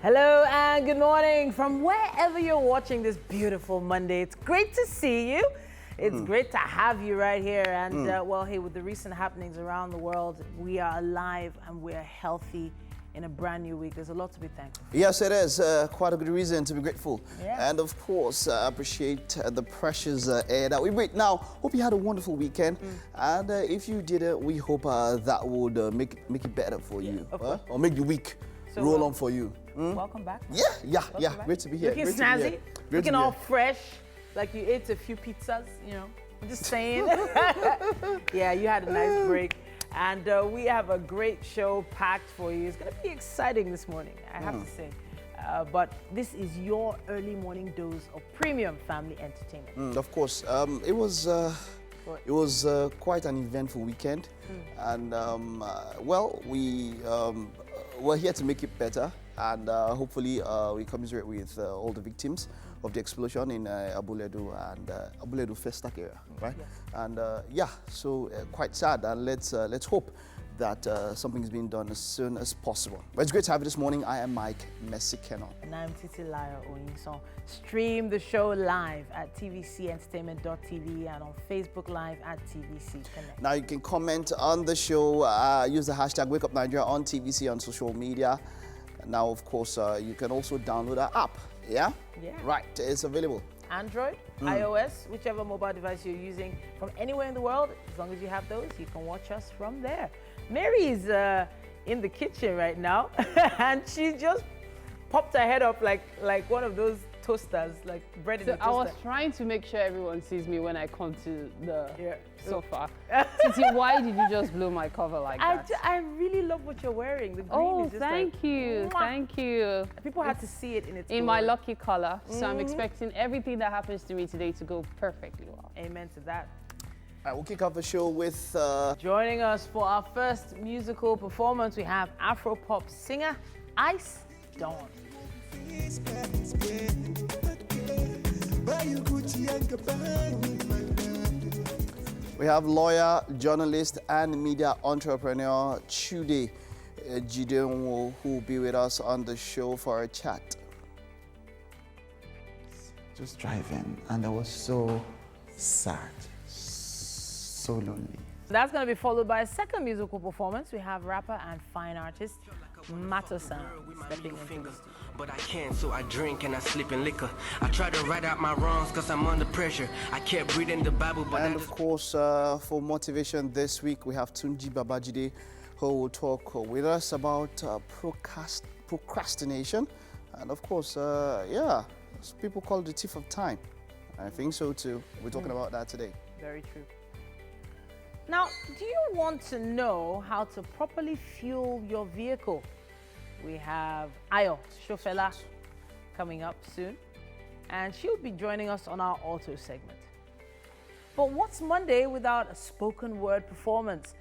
Hello and good morning from wherever you're watching this beautiful Monday. It's great to see you. It's great to have you right here. And well, hey, with the recent happenings around the world, we are alive and we're healthy in a brand new week. There's a lot to be thankful for. Yes, it is. Quite a good reason to be grateful. Yeah. And of course, I appreciate the precious air that we breathe. Now, hope you had a wonderful weekend. And if you didn't, we hope that would make it better for you. Or make the week roll on for you. Welcome back. Yeah. Back. Great to be here. Looking snazzy, looking all fresh, like you ate a few pizzas, you know. I'm just saying. Yeah, you had a nice break. And we have a great show packed for you. It's going to be exciting this morning, I have to say. But this is your early morning dose of premium family entertainment. Of course. It was quite an eventful weekend. And, well, we're here to make it better. And hopefully we commiserate with all the victims of the explosion in Abuledu and Abuledu Festac area, right? Yes. And yeah, so quite sad. And let's hope that something's being done as soon as possible. But it's great to have you this morning. I am Mike Messikeno. And I'm Titi Laya Oyinson. Stream the show live at tvcentertainment.tv and on Facebook Live at TVC Connect. Now you can comment on the show. Use the hashtag WakeUpNigeria on TVC on social media. Now, of course, you can also download our app. Yeah? Right, it's available. Android, iOS, whichever mobile device you're using from anywhere in the world, as long as you have those, you can watch us from there. Mary is in the kitchen right now, and she just popped her head up like one of those toasters, like bread in a toaster. I was trying to make sure everyone sees me when I come to the sofa. Titi, why did you just blow my cover like that? I really love what you're wearing. The green is just thank you. Mwah. Thank you. People had to see it in its in my lucky color. So I'm expecting everything that happens to me today to go perfectly well. Amen to that. All right, we'll kick off the show with... Joining us for our first musical performance, we have Afro-pop singer Ice Dawn. We have lawyer, journalist, and media entrepreneur Chude Jidenwo, who will be with us on the show for a chat. Just driving, and I was so sad, so lonely. That's going to be followed by a second musical performance. We have rapper and fine artist Matosan stepping into the studio. But I can't, so I drink and I sleep in liquor. I try to write out my wrongs because I'm under pressure. I kept reading the Bible, but and of course, for motivation this week, we have Tunji Babajide, who will talk with us about procrastination. And of course, yeah, people call it the thief of time. I think so too. We're talking about that today. Very true. Now, do you want to know how to properly fuel your vehicle? We have Ayo Shofela coming up soon, and she'll be joining us on our auto segment. But what's Monday without a spoken word performance?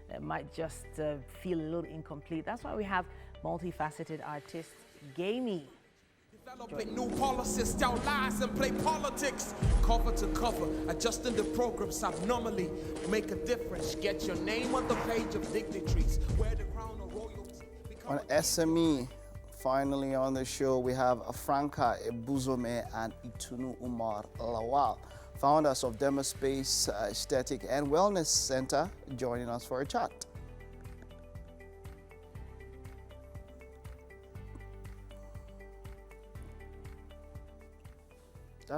It might just feel a little incomplete. That's why we have multifaceted artist Gamey. Developing new policies, tell lies and play politics. Cover to cover, adjusting the programs abnormally. Make a difference, get your name on the page of dignitaries. Wear the crown of royalty. On SME, finally on the show, we have Franca Ebuzome and Itunu Umar Lawal, founders of Demospace Aesthetic and Wellness Center, joining us for a chat.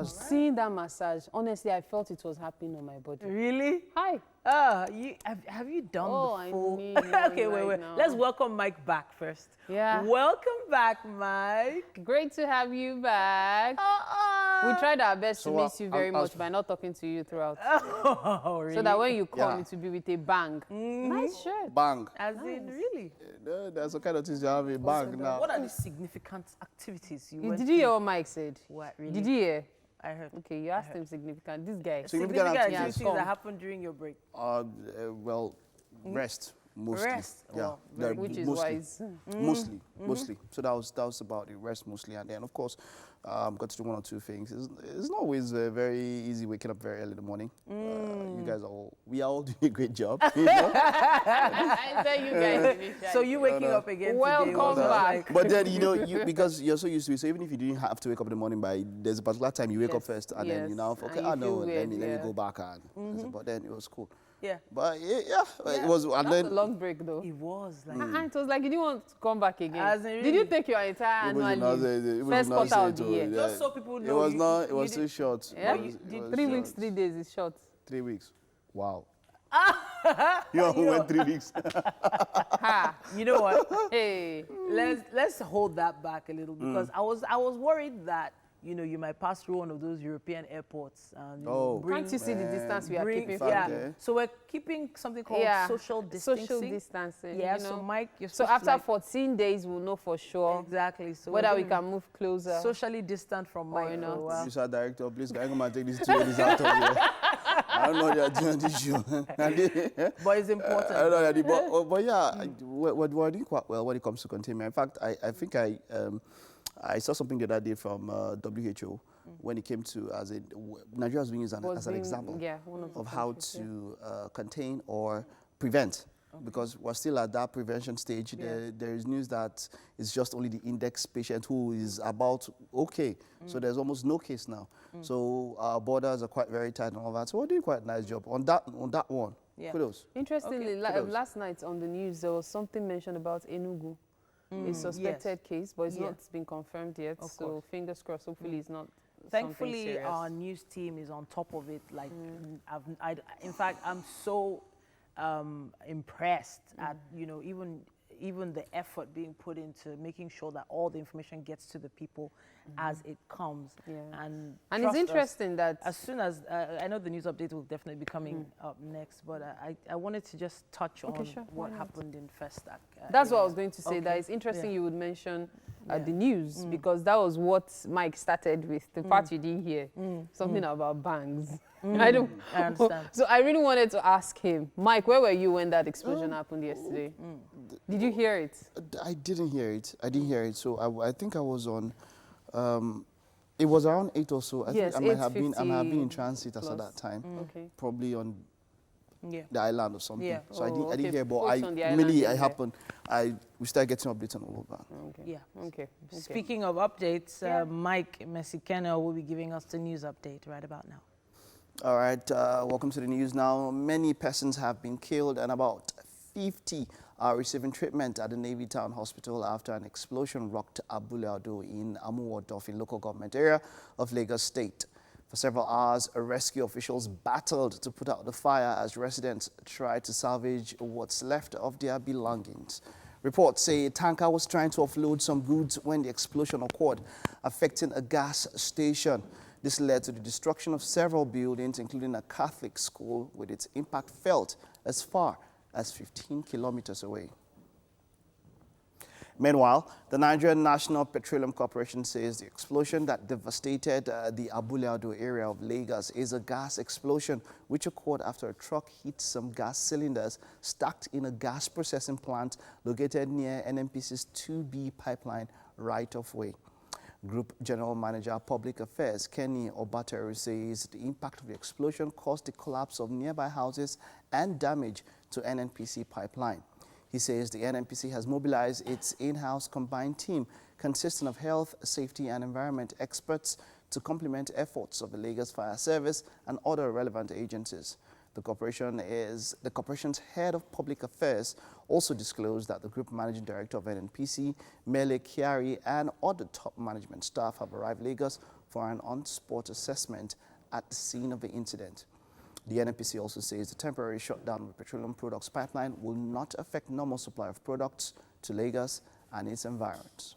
Seeing that massage, honestly, I felt it was happening on my body. Really? Hi. Have you done the full? I need one Okay, wait. now. Let's welcome Mike back first. Yeah. Welcome back, Mike. Great to have you back. We tried our best to miss you very much by not talking to you throughout. Oh, really? So that when you come, it will be with a bang. Nice shirt. Bang. As in, really? That's the kind of things you have a bang now. What are the significant activities you went Did you hear what Mike said? What, really? Did you hear? I heard. Okay, you asked him significant. This guy. Significant activities come. that happened during your break. Well, rest. Mostly. Rest. Yeah. Well, They're Which is mostly. wise. Mostly. So that was about it. Rest mostly, and then of course, got to do one or two things. It's not always very easy waking up very early in the morning. You guys we are all doing a great job. You know? I tell you guys. So you waking up again today Welcome was back. But then because you're so used to it, so even if you didn't have to wake up in the morning there's a particular time you wake up first, and then you now Yes, okay, and I you know, feel let me weird, go back and. But then it was cool. Yeah. But yeah, it was, and That's then a long break though. It was like It was like you didn't want to come back again. As in Did you really? take your entire it was annual not- leave? it was First not quarter said of the to- year. yeah. just so people It know. was you- not. It you was did- too short. Yeah? It was 3 short. weeks, 3 days is short. 3 weeks. Wow. You went 3 weeks. Ha! You know what? Hey. Let's hold that back a little because I was worried that you might pass through one of those European airports and Can't you see the distance we are keeping from yeah. you? So we're keeping something called social distancing. Social distancing. Yeah. you know. So Mike, you're So supposed to, after like, 14 days, we'll know for sure exactly. So whether we're we gonna can move closer. be socially distant from Mike for not. a while. Producer director, please can you come and take these 2 ladies out of here? I don't know what you're doing on this show. But it's important. I don't know that, but yeah, we're doing quite well when it comes to containment. In fact, I think I saw something the other day from WHO when it came to Nigeria was being used as an example one of the of how countries, to contain or prevent. Because we're still at that prevention stage. There is news that it's just only the index patient who is about okay. So there's almost no case now. So our borders are quite very tight and all that. So we're doing quite a nice job on that one. Yeah. Kudos. Interestingly, Kudos. last night on the news, there was something mentioned about Enugu, a suspected case, but it's not been confirmed yet. Of So course. fingers crossed, hopefully it's not something Thankfully, serious. our news team is on top of it. Like, in fact, I'm so impressed at even the effort being put into making sure that all the information gets to the people as it comes. Yeah. And it's trust us, interesting that as soon as I know the news update will definitely be coming up next, but I wanted to just touch on sure, what why not? happened in Festac. that's what I was going to say. That Okay. it's interesting you would mention Yeah. the news because that was what Mike started with. The part you didn't hear, something about bangs. I understand. So I really wanted to ask him, Mike, where were you when that explosion happened yesterday? Did you hear it? I didn't hear it. So I think I was on. It was around 8 or so. I Yes, think I might have been 8:50 in transit as at plus. that time. Okay. Probably on Yeah. the island or something. Yeah. So I Oh, didn't okay. hear, but Folks on the island immediately didn't it hear. happened. We started getting updates on all of that. Okay. Yeah. Okay. Speaking of updates, Mike Mesikeno will be giving us the news update right about now. All right, welcome to the news now. Many persons have been killed and about 50 are receiving treatment at the Navy Town Hospital after an explosion rocked Abule Ado in Amuwo-Odofin local government area of Lagos State. For several hours, rescue officials battled to put out the fire as residents tried to salvage what's left of their belongings. Reports say a tanker was trying to offload some goods when the explosion occurred, affecting a gas station. This led to the destruction of several buildings, including a Catholic school, with its impact felt as far as 15 kilometers away. Meanwhile, the Nigerian National Petroleum Corporation says the explosion that devastated the Abule Ado area of Lagos is a gas explosion which occurred after a truck hit some gas cylinders stacked in a gas processing plant located near NNPC's 2B pipeline right-of-way. Group General Manager Public Affairs Kenny Obateru says the impact of the explosion caused the collapse of nearby houses and damage to NNPC pipeline. He says the NNPC has mobilized its in-house combined team consisting of health, safety and environment experts to complement efforts of the Lagos Fire Service and other relevant agencies. The corporation's head of public affairs also disclosed that the group managing director of NNPC, Mele Kiari, and other top management staff have arrived Lagos for an on-spot assessment at the scene of the incident. The NNPC also says the temporary shutdown of the petroleum products pipeline will not affect normal supply of products to Lagos and its environs.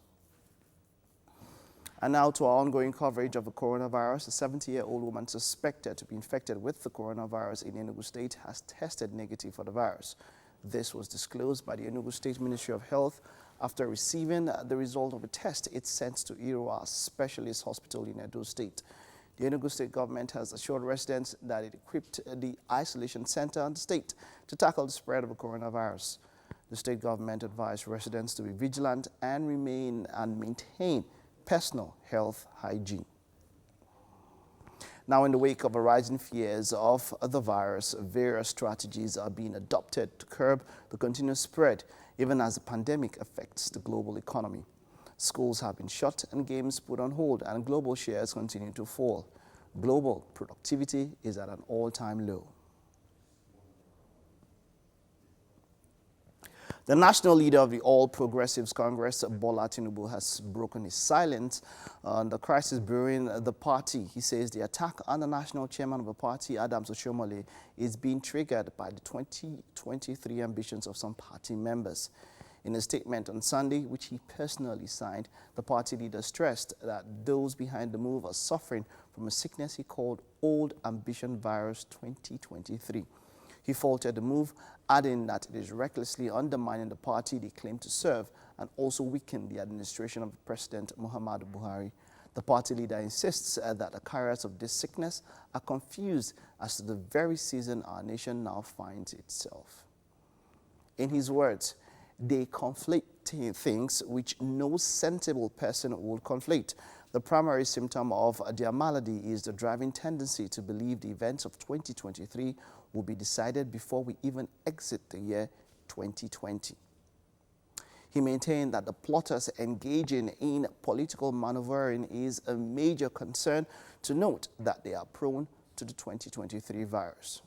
And now to our ongoing coverage of the coronavirus. A 70-year-old woman suspected to be infected with the coronavirus in Enugu State has tested negative for the virus. This was disclosed by the Enugu State Ministry of Health after receiving the result of a test it sent to Iroa Specialist Hospital in Edo State. The Enugu state government has assured residents that it equipped the isolation center in the state to tackle the spread of the coronavirus. The state government advised residents to be vigilant and maintain personal health hygiene. Now, in the wake of a rising fears of the virus, various strategies are being adopted to curb the continuous spread, even as the pandemic affects the global economy. Schools have been shut and games put on hold, and global shares continue to fall. Global productivity is at an all-time low. The national leader of the All Progressives Congress, Bola Tinubu, has broken his silence on the crisis brewing the party. He says the attack on the national chairman of the party, Oshiomhole, is being triggered by the 2023 ambitions of some party members. In a statement on Sunday, which he personally signed, the party leader stressed that those behind the move are suffering from a sickness he called Old Ambition Virus 2023. He faulted the move, adding that it is recklessly undermining the party they claim to serve and also weaken the administration of President Muhammadu Buhari. The party leader insists that the carriers of this sickness are confused as to the very season our nation now finds itself. In his words, they conflate things which no sensible person would conflate. The primary symptom of their malady is the driving tendency to believe the events of 2023 will be decided before we even exit the year 2020. He maintained that the plotters engaging in political maneuvering is a major concern, to note that they are prone to the 2023 virus.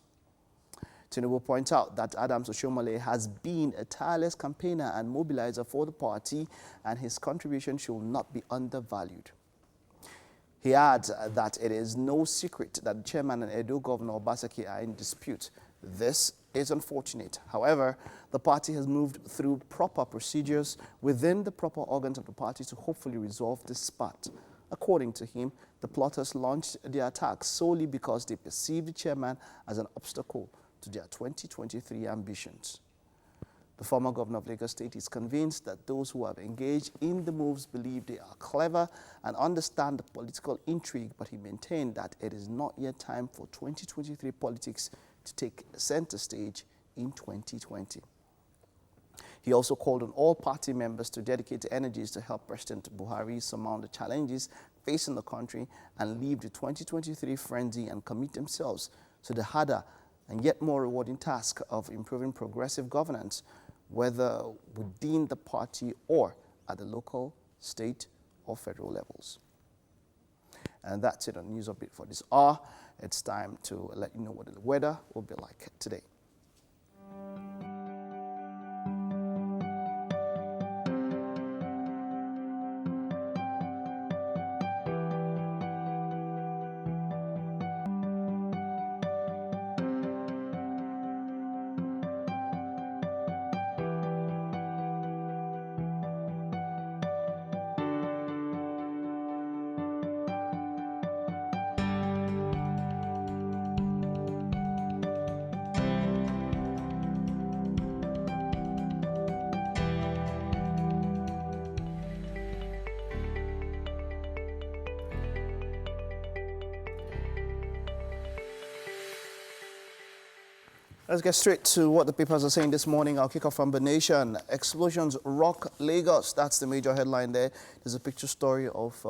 Tinubu points out that Oshiomhole has been a tireless campaigner and mobilizer for the party, and his contribution should not be undervalued. He adds that it is no secret that the chairman and Edo Governor Obaseki are in dispute. This is unfortunate. However, the party has moved through proper procedures within the proper organs of the party to hopefully resolve this spat. According to him, the plotters launched their attacks solely because they perceived the chairman as an obstacle to their 2023 ambitions. The former governor of Lagos State is convinced that those who have engaged in the moves believe they are clever and understand the political intrigue, but he maintained that it is not yet time for 2023 politics to take center stage in 2020. He also called on all party members to dedicate energies to help President Buhari surmount the challenges facing the country and leave the 2023 frenzy and commit themselves to the harder and yet more rewarding task of improving progressive governance, whether within the party or at the local, state, or federal levels. And that's it on News Update for this hour. It's time to let you know what the weather will be like today. Let's get straight to what the papers are saying this morning. I'll kick off from The Nation. Explosions rock Lagos. That's the major headline there. There's a picture story of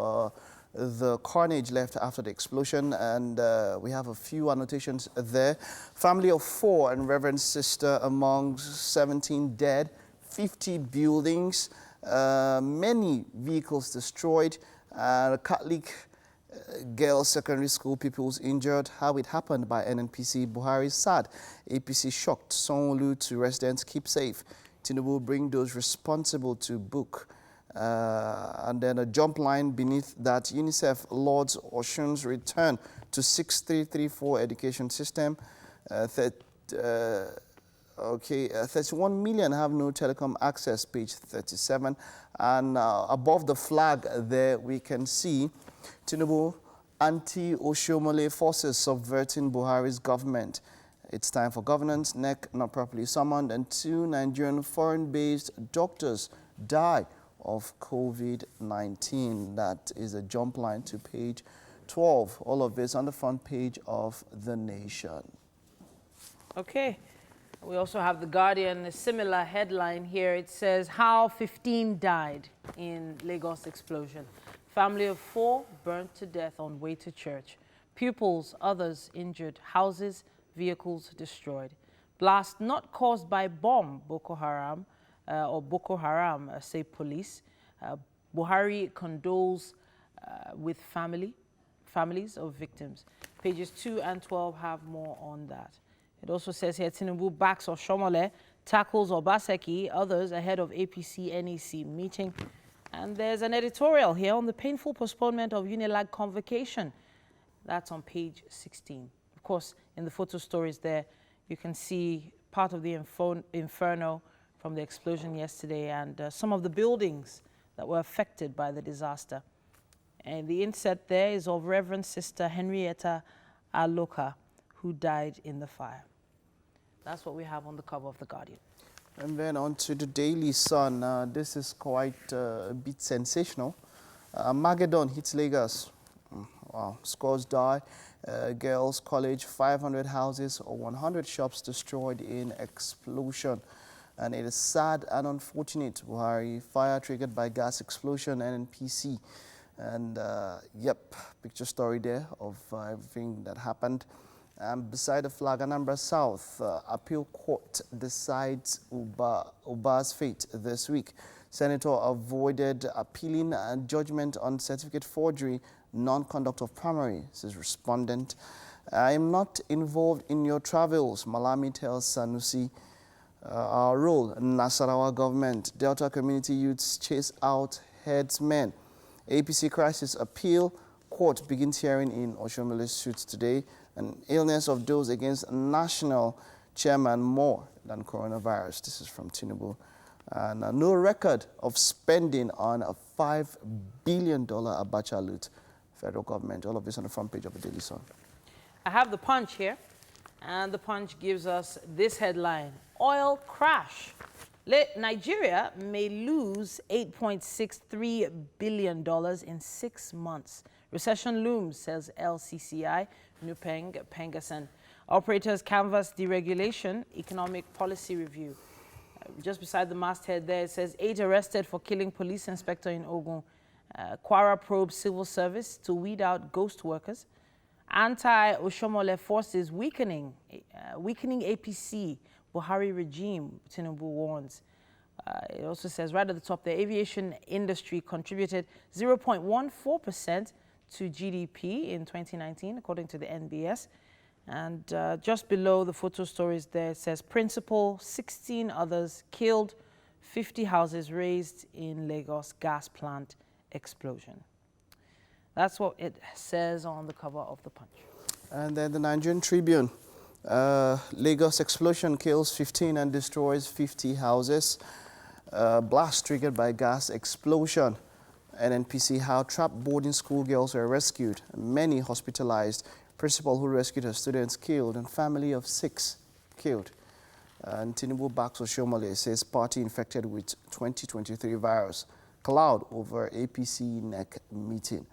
the carnage left after the explosion, and we have a few annotations there. Family of 4 and Reverend Sister among 17 dead, 50 buildings, many vehicles destroyed, Catholic girls secondary school pupils injured. How it happened by NNPC. Buhari sad. APC shocked. Sanwo-Olu to residents keep safe. Tinubu bring those responsible to book. And then a jump line beneath that. UNICEF Lords Oshun's return to 6334 education system. 31 million have no telecom access, page 37. And above the flag there we can see Tinubu anti-Oshiomhole forces subverting Buhari's government. It's time for governance. NEC not properly summoned, and 2 Nigerian foreign-based doctors die of COVID-19. That is a jump line to page 12. All of this on the front page of The Nation. Okay. We also have The Guardian, a similar headline here. It says, how 15 died in Lagos explosion. Family of 4 burnt to death on way to church. Pupils, others injured. Houses, vehicles destroyed. Blast not caused by bomb, Boko Haram, say police. Buhari condoles with families of victims. Pages 2 and 12 have more on that. It also says here, Tinubu backs Oshiomhole, tackles Obaseki, others ahead of APC-NEC meeting. And there's an editorial here on the painful postponement of Unilag convocation. That's on page 16. Of course, in the photo stories there, you can see part of the inferno from the explosion yesterday and some of the buildings that were affected by the disaster. And the inset there is of Reverend Sister Henrietta Aloka, who died in the fire. That's what we have on the cover of The Guardian. And then on to the Daily Sun. This is quite a bit sensational. Armageddon hits Lagos. Wow, scores die. Girls College, 500 houses or 100 shops destroyed in explosion. And it is sad and unfortunate. Buhari, fire triggered by gas explosion, NNPC. And yep, picture story there of everything that happened. Beside the flag, Anambra South, appeal court decides Uba's fate this week. Senator avoided appealing a judgment on certificate forgery, non-conduct of primary, says respondent. I am not involved in your travels, Malami tells Sanusi. Our role, Nasarawa government, Delta community youths chase out headsmen. APC crisis appeal, court begins hearing in Oshiomhole suits today. An illness of those against national chairman more than coronavirus. This is from Tinubu. And no record of spending on a $5 billion Abacha loot. Federal government. All of this on the front page of the Daily Sun. I have the Punch here, and the Punch gives us this headline: oil crash. Nigeria may lose $8.63 billion in 6 months. Recession looms, says LCCI, Nupeng Pengasan. Operators canvass deregulation, economic policy review. Just beside the masthead there, it says 8 arrested for killing police inspector in Ogun. Kwara probes civil service to weed out ghost workers. Anti-Oshiomhole forces weakening APC. Buhari regime, Tinubu warns. It also says right at the top, the aviation industry contributed 0.14% to GDP in 2019, according to the NBS. And just below the photo stories there, it says principal, 16 others killed, 50 houses razed in Lagos gas plant explosion. That's what it says on the cover of the Punch. And then the Nigerian Tribune. Lagos explosion kills 15 and destroys 50 houses. Blast triggered by gas explosion. NNPC, how trapped boarding school girls were rescued. Many hospitalized. Principal who rescued her students killed, and family of 6 killed. And Tinubu backs Oshiomhole, says party infected with 2023 virus. Cloud over APC NEC meeting.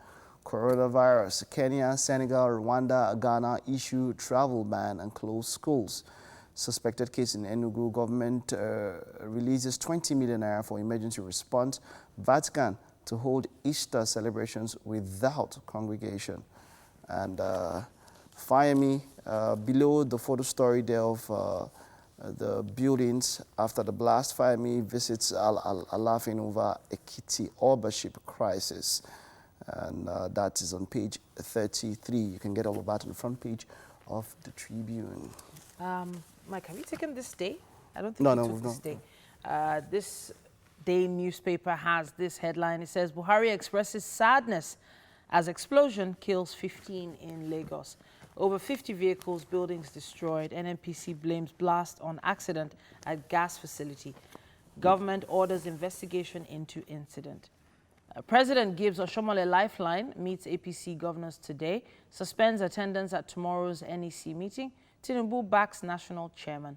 Coronavirus, Kenya, Senegal, Rwanda, Ghana issue travel ban and close schools. Suspected case in Enugu, government releases 20 million naira for emergency response. Vatican to hold Easter celebrations without congregation. And Fayemi, below the photo story there of the buildings after the blast, Fayemi visits Alafin over Ekiti Obership crisis. And that is on page 33. You can get all of that on the front page of the Tribune. Mike, have you taken this day? I don't think No, you no, took we've this not. day. This day newspaper has this headline. It says, Buhari expresses sadness as explosion kills 15 in Lagos. Over 50 vehicles, buildings destroyed. NNPC blames blast on accident at gas facility. Government orders investigation into incident. President gives Oshiomhole lifeline, meets APC governors today, suspends attendance at tomorrow's NEC meeting. Tinubu backs national chairman.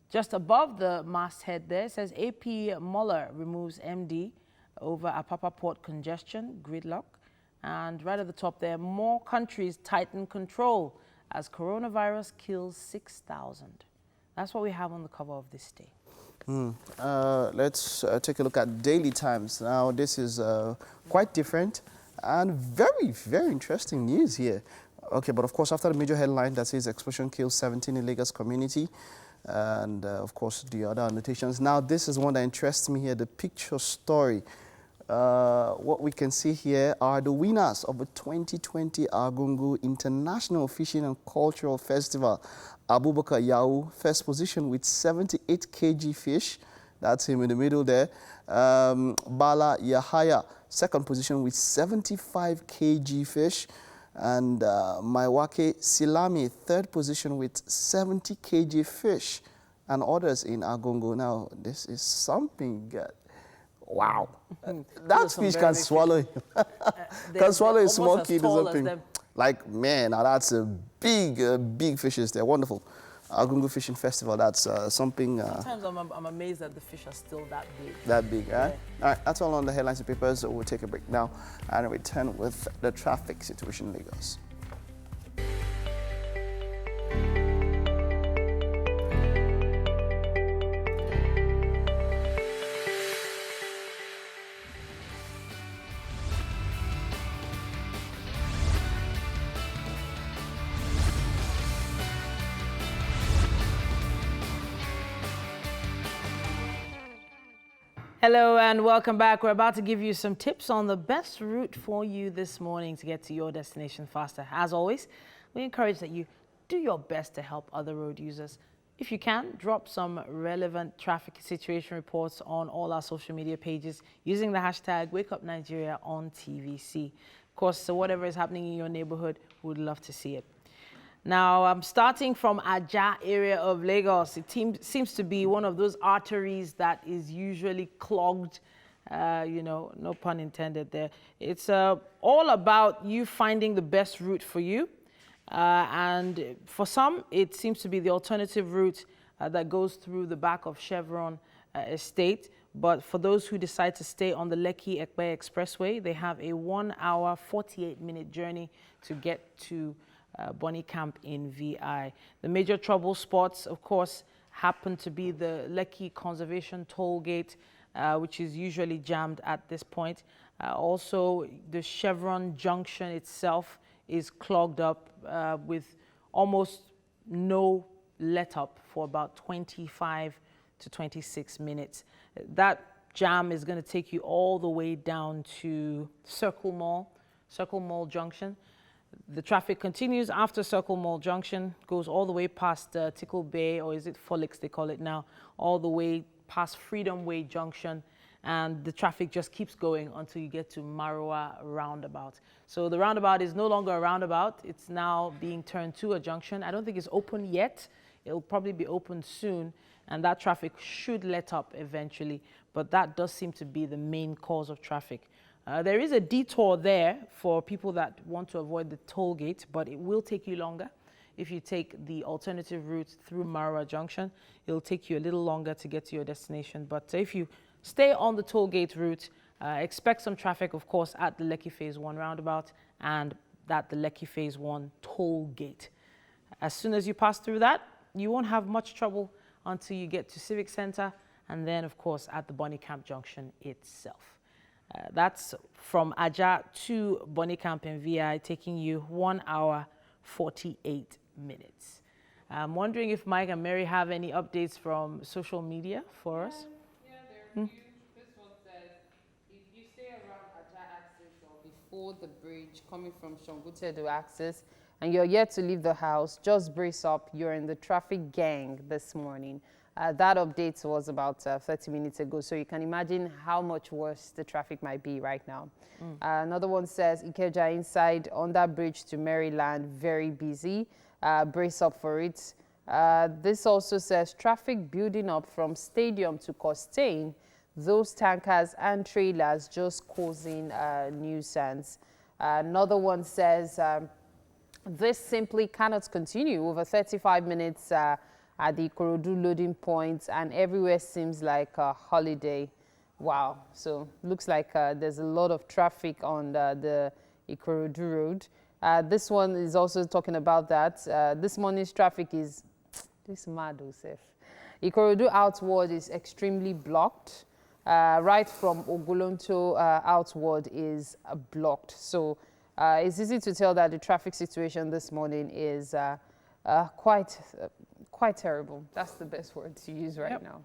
Just above the masthead there says AP Mueller removes MD over Apapa Port congestion, gridlock. And right at the top there, more countries tighten control as coronavirus kills 6,000. That's what we have on the cover of this day. Let's take a look at Daily Times. Now, this is quite different and very, very interesting news here. Okay, but of course, after the major headline that says explosion kills 17 in Lagos community, and of course, the other annotations. Now, this is one that interests me here, the picture story. What we can see here are the winners of the 2020 Argungu International Fishing and Cultural Festival. Abubakar Yau, first position with 78 kg fish. That's him in the middle there. Bala Yahaya, second position with 75 kg fish. And Maiwake Silami, third position with 70 kg fish. And others in Argungu. Now, this is something good. Wow. That fish can swallow him. Can swallow a small kid or something. Like, man, now that's a big fishes. They're wonderful. Argungu Fishing Festival, that's something... Sometimes I'm amazed that the fish are still that big. That big, right? All right, that's all on the headlines and papers. We'll take a break now and return with the traffic situation in Lagos. Hello and welcome back. We're about to give you some tips on the best route for you this morning to get to your destination faster. As always, we encourage that you do your best to help other road users. If you can, drop some relevant traffic situation reports on all our social media pages using the hashtag WakeUpNigeria on TVC. Of course, so whatever is happening in your neighborhood, we'd love to see it. Now, I'm starting from Ajah area of Lagos. It seems to be one of those arteries that is usually clogged, you know, no pun intended there. It's all about you finding the best route for you. And for some, it seems to be the alternative route that goes through the back of Chevron Estate. But for those who decide to stay on the Lekki-Ekpe Expressway, they have a 1 hour, 48-minute journey to get to Bonny Camp in VI. The major trouble spots, of course, happen to be the Lekki Conservation Toll Gate, which is usually jammed at this point. Also, the Chevron Junction itself is clogged up with almost no let-up for about 25 to 26 minutes. That jam is going to take you all the way down to Circle Mall Junction. The traffic continues after Circle Mall Junction, goes all the way past Tickle Bay, or is it Folix they call it now, all the way past Freedom Way Junction, and the traffic just keeps going until you get to Marua Roundabout. So the roundabout is no longer a roundabout, it's now being turned to a junction. I don't think it's open yet, it'll probably be open soon, and that traffic should let up eventually, but that does seem to be the main cause of traffic. There is a detour there for people that want to avoid the toll gate, but it will take you longer. If you take the alternative route through Marua Junction, it'll take you a little longer to get to your destination. But if you stay on the toll gate route, expect some traffic, of course, at the Lekki Phase 1 roundabout and at the Lekki Phase 1 toll gate. As soon as you pass through that, you won't have much trouble until you get to Civic Center and then, of course, at the Bonny Camp Junction itself. That's from Ajah to Bonny Camp in VI, taking you 1 hour, 48 minutes. I'm wondering if Mike and Mary have any updates from social media for us? Yeah, they're huge. This one says, if you stay around Ajah Axis or before the bridge coming from Shongutedo Axis and you're yet to leave the house, just brace up. You're in the traffic gang this morning. That update was about 30 minutes ago, so you can imagine how much worse the traffic might be right now. Another one says, Ikeja inside under bridge to Maryland, very busy. Brace up for it. This also says, traffic building up from Stadium to Costain. Those tankers and trailers just causing nuisance. Another one says, this simply cannot continue. Over 35 minutes at the Ikorodu loading points, and everywhere seems like a holiday. Wow. So looks like there's a lot of traffic on the Ikorodu Road. This one is also talking about that. This morning's traffic is, this mad, Osef. Ikorodu outward is extremely blocked. Right from Ogolonto outward is blocked. So it's easy to tell that the traffic situation this morning is quite terrible. That's the best word to use right now.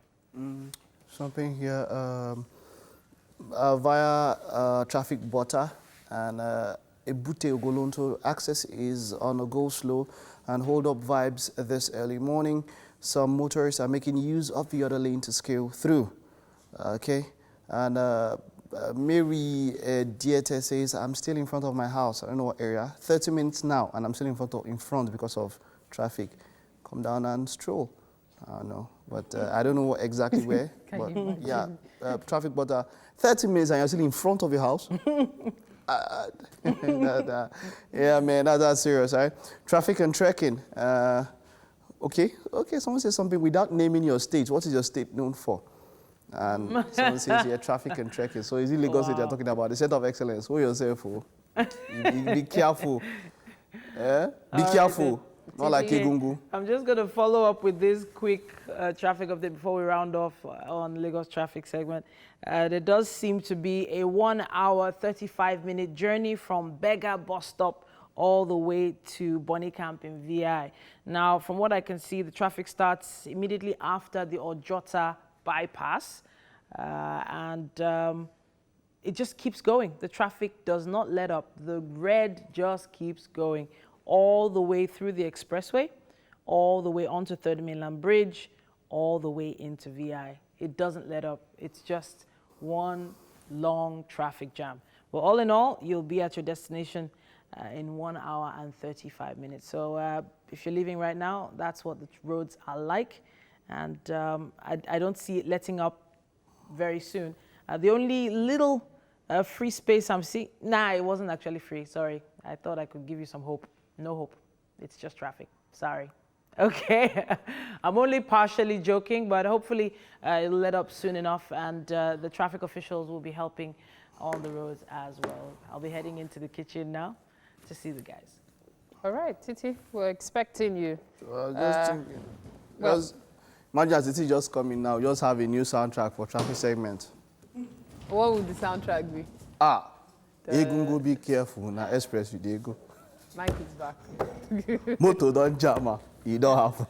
Something here via traffic butter and Ebute Ogolonto access is on a go slow and hold up vibes this early morning. Some motorists are making use of the other lane to scale through. Okay, and Mary Diete says, I'm still in front of my house. I don't know what area. 30 minutes now, and I'm still in front because of traffic. Come down and stroll. I don't know, but I don't know exactly where. But yeah, traffic, but 30 minutes and you're still in front of your house. Yeah, man, that's serious, right? Traffic and trekking. Okay, someone says something without naming your state. What is your state known for? And someone says, yeah, traffic and trekking. So is it Lagos that you're talking about? The center of excellence. Hold yourself, for. Be careful. Yeah? Be careful. Not like Egungu. I'm just going to follow up with this quick traffic update before we round off on Lagos traffic segment. There does seem to be a 1 hour, 35-minute journey from Bega bus stop all the way to Bonny Camp in VI. Now, from what I can see, the traffic starts immediately after the Ojota bypass, it just keeps going. The traffic does not let up. The red just keeps going all the way through the expressway, all the way onto 3rd Mainland Bridge, all the way into VI. It doesn't let up. It's just one long traffic jam. But all in all, you'll be at your destination in 1 hour and 35 minutes. So if you're leaving right now, that's what the roads are like. And I don't see it letting up very soon. The only little free space I'm seeing, it wasn't actually free, sorry. I thought I could give you some hope. No hope, it's just traffic, sorry. Okay, I'm only partially joking, but hopefully it'll let up soon enough and the traffic officials will be helping on the roads as well. I'll be heading into the kitchen now to see the guys. All right, Titi, we're expecting you. Imagine as Titi just coming now, just have a new soundtrack for traffic segment. What would the soundtrack be? Egungu, be careful, now express you, they go. Mike is back. Moto don't jam, you don't have.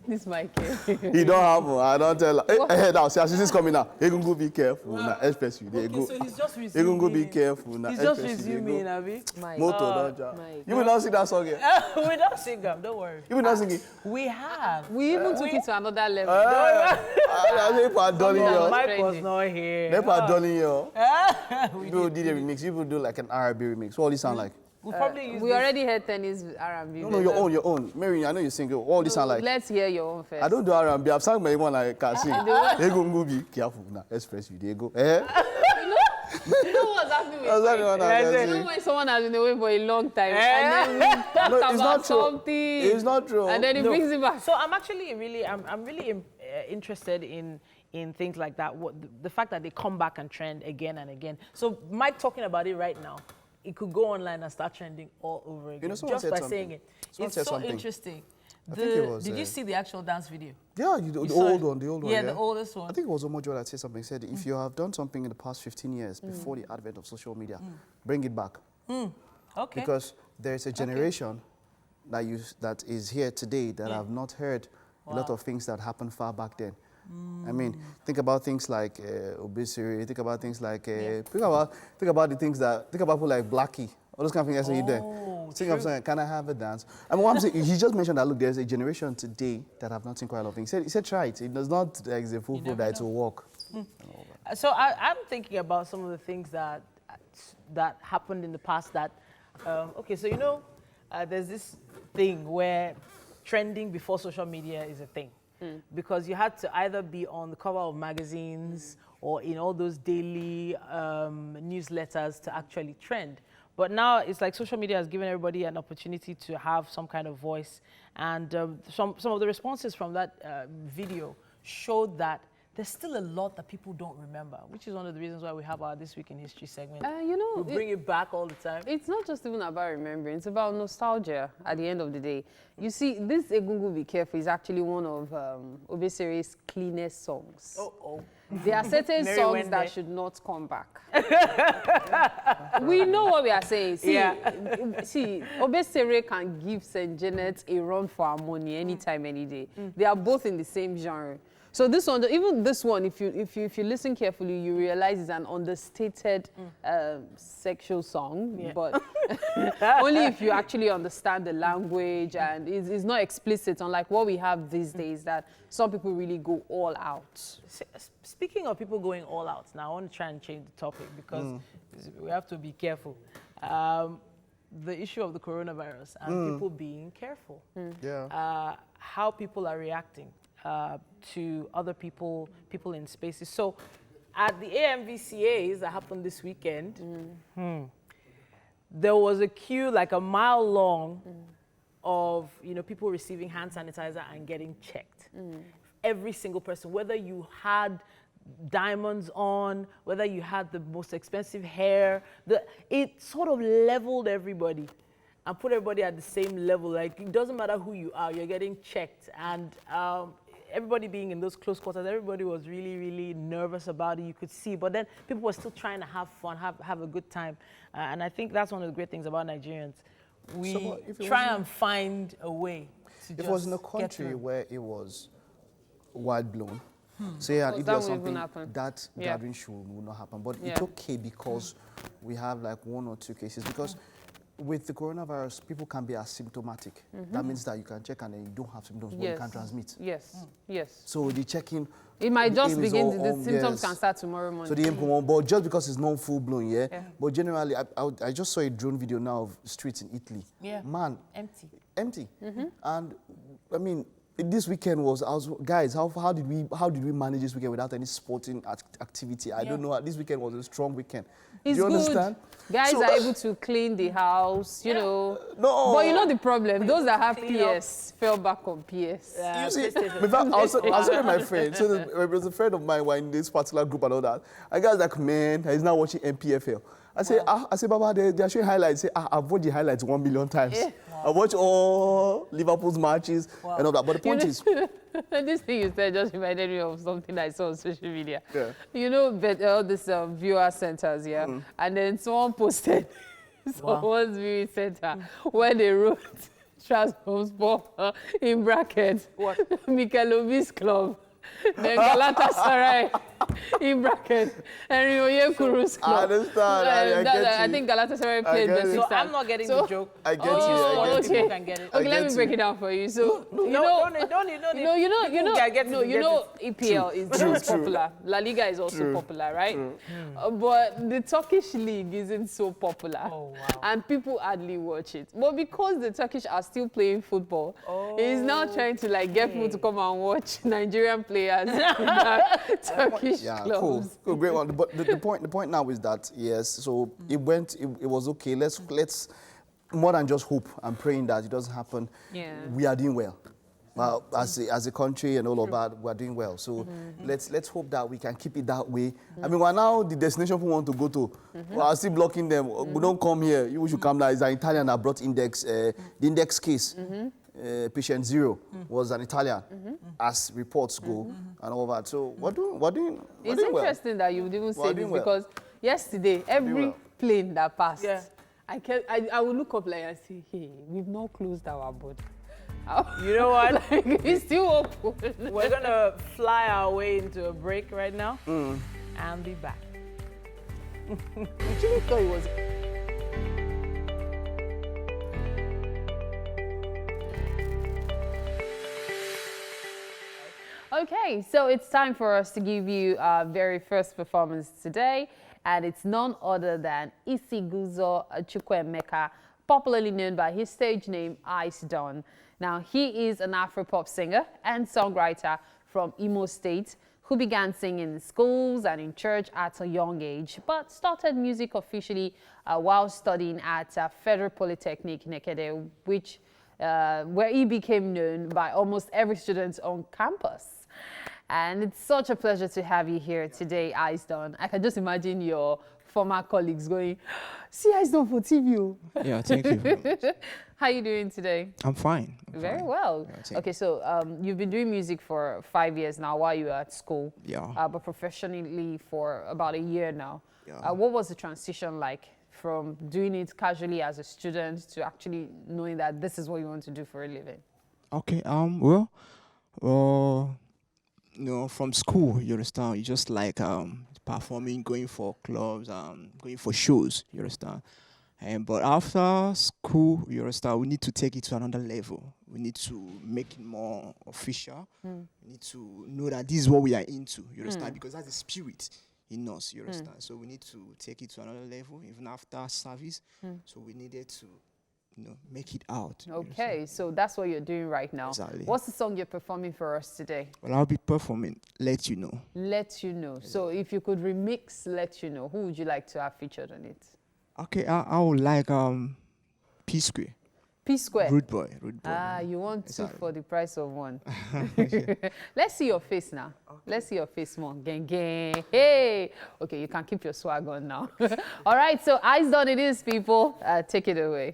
This Mike. You don't have, I don't tell her. Hey, now, see, as she's coming now. Egungu, be careful, now express you, they go. So he's just resuming. Egungu, be careful, now he's just resuming, Abi. Moto don't jam. You will not sing that song yet? We don't sing them, don't worry. You will not sing it? We have. We even took it to another level. Mike was not here. People did a remix. People do like an R&B remix. What all this sound like? We already heard tennis R&B. No, your own. Mary, I know you sing. What all this sound like? Let's hear your own first. I don't do R&B. I've sang my one like I sing. They go movie. Careful now. Express you. They go. You know what's happening with you know when someone has been away for a long time and then we talk about something. It's not true. And then it brings it back. So I'm actually really interested in things like that. The fact that they come back and trend again and again. So Mike talking about it right now, it could go online and start trending all over again. You know, just by saying it. It's so interesting. Did you see the actual dance video? Yeah, the old one. Yeah, the oldest one. I think it was Omojo that said something. He said, if you have done something in the past 15 years before the advent of social media, bring it back. Okay. Because there's a generation that is here today that have not heard a lot of things that happened far back then. I mean, think about things like obesity. Think about things like think about people like Blackie. All those kind of things that you do. Think of something. Can I have a dance? I mean, what I'm saying, he just mentioned that. Look, there's a generation today that have not seen quite a lot of things. He said, try it. It does not like the full that it will work. So I'm thinking about some of the things that happened in the past. That okay, so you know, there's this thing where trending before social media is a thing. Because you had to either be on the cover of magazines or in all those daily newsletters to actually trend. But now it's like social media has given everybody an opportunity to have some kind of voice. And some of the responses from that video showed that there's still a lot that people don't remember, which is one of the reasons why we have our This Week in History segment. You know, we bring it back all the time. It's not just even about remembering, it's about nostalgia at the end of the day. You see, this Egungun Be Careful is actually one of Obesere's cleanest songs. There are certain songs that should not come back. We know what we are saying. See, see, Obesere can give St. Janet a run for our money anytime, any day. They are both in the same genre. So this one, even this one, if you listen carefully, you realize it's an understated sexual song, but only if you actually understand the language, and it's not explicit, unlike what we have these days that some people really go all out. Speaking of people going all out, now I want to try and change the topic because we have to be careful. The issue of the coronavirus and people being careful. How people are reacting to other people in spaces. So at the AMVCAs that happened this weekend, there was a queue like a mile long of people receiving hand sanitizer and getting checked. Every single person, whether you had diamonds on, whether you had the most expensive hair, it sort of leveled everybody and put everybody at the same level. Like, it doesn't matter who you are, you're getting checked. And everybody being in those close quarters, everybody was really, really nervous about it, you could see. But then people were still trying to have fun, have a good time. And I think that's one of the great things about Nigerians. We try and find a way to just If it was in a country where it was wide blown, say, and if there was something, that gathering would not happen. But it's okay because we have like 1 or 2 cases. Because with the coronavirus, people can be asymptomatic. That means that you can check and then you don't have symptoms, but you can transmit. Yes. So the checking, it might just begin, the symptoms can start tomorrow morning. So the aim on, but just because it's not full blown, But generally, I just saw a drone video now of streets in Italy. Man, empty. And I mean, this weekend guys, how did we manage this weekend without any sporting activity? I don't know. This weekend was a strong weekend. It's Do you good. understand? Guys are able to clean the house, you know. No. But you know the problem, those that have PS fell back on PS. You see, in fact, I was with my friend. So there was a friend of mine who were in this particular group and all that. And guys like, man, he's now watching MPFL. I say, Baba, they're showing highlights. Say, I've watched the highlights 1 million times. I watch all Liverpool's matches and all that. But the point is, this thing you said just reminded me of something I saw on social media. You know, all these viewer centers, and then someone posted someone's viewing center where they wrote Transport in brackets. Mikelovi's club. Then Galatasaray in brackets. And Onyekuru's club. I understand. I think Galatasaray played the 6 So I'm not getting the joke. I get you. People can get it. Okay, let me break it down for you. So you know, EPL is the most popular. La Liga is also popular, right? But the Turkish league isn't so popular, and people hardly watch it. But because the Turkish are still playing football, he's now trying to like get people to come and watch Nigerian players in Turkish clubs. Cool, great one. But the point now is that so it was okay. Let's more than just hope and praying that it doesn't happen. We are doing well. As a country and all of that, we're doing well. So let's hope that we can keep it that way. I mean, we're now the destination we want to go to. We are still blocking them. We don't come here. You should come now. It's an Italian that brought the index case. Patient 0 was an Italian, as reports go, and all that. So we're doing It's interesting that you would even say this because yesterday, every plane that passed, I would look up like and say, hey, we've not closed our border. You know what? Like, it's still open. We're going to fly our way into a break right now and be back. We actually thought it was... Okay, so it's time for us to give you our very first performance today, and it's none other than Isiguzo Chukwuemeka, popularly known by his stage name Ice Dawn. Now, he is an Afropop singer and songwriter from Imo State who began singing in schools and in church at a young age, but started music officially while studying at Federal Polytechnic Nekede, where he became known by almost every student on campus. And it's such a pleasure to have you here today, Eyes Done. I can just imagine your former colleagues going, see Eyes Done for TV. Oh." Yeah, thank you very much. How are you doing today? I'm fine. Very well. Yeah, thank Okay, so you've been doing music for 5 years now while you were at school. Yeah. But professionally for about a year now. Yeah. What was the transition like from doing it casually as a student to actually knowing that this is what you want to do for a living? Okay. From school, you understand, you just like performing, going for clubs, going for shows, you understand. But after school, you understand, we need to take it to another level. We need to make it more official. We need to know that this is what we are into, you understand, because that's the spirit in us, you understand. So we need to take it to another level, even after service. So we needed to, make it out. Okay, so that's what you're doing right now. Exactly. What's the song you're performing for us today? Well, I'll be performing Let You Know. Let You Know. So if you could remix Let You Know, who would you like to have featured on it? Okay, I would like P-Square. P-Square. Rude boy. Ah, you want two Exactly. for the price of one. Let's see your face now. Okay. Let's see your face more. Gang, gang. Hey. Okay, you can keep your swag on now. All right, so Eyes Done it is, people. Take it away.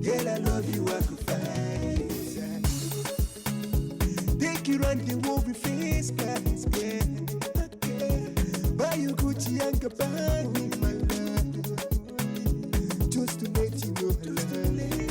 Girl, I love you, I could fight. Take you round the world with face, guys, yeah. Buy you Gucci and Gabbana, my love. Just to let you know, just to let you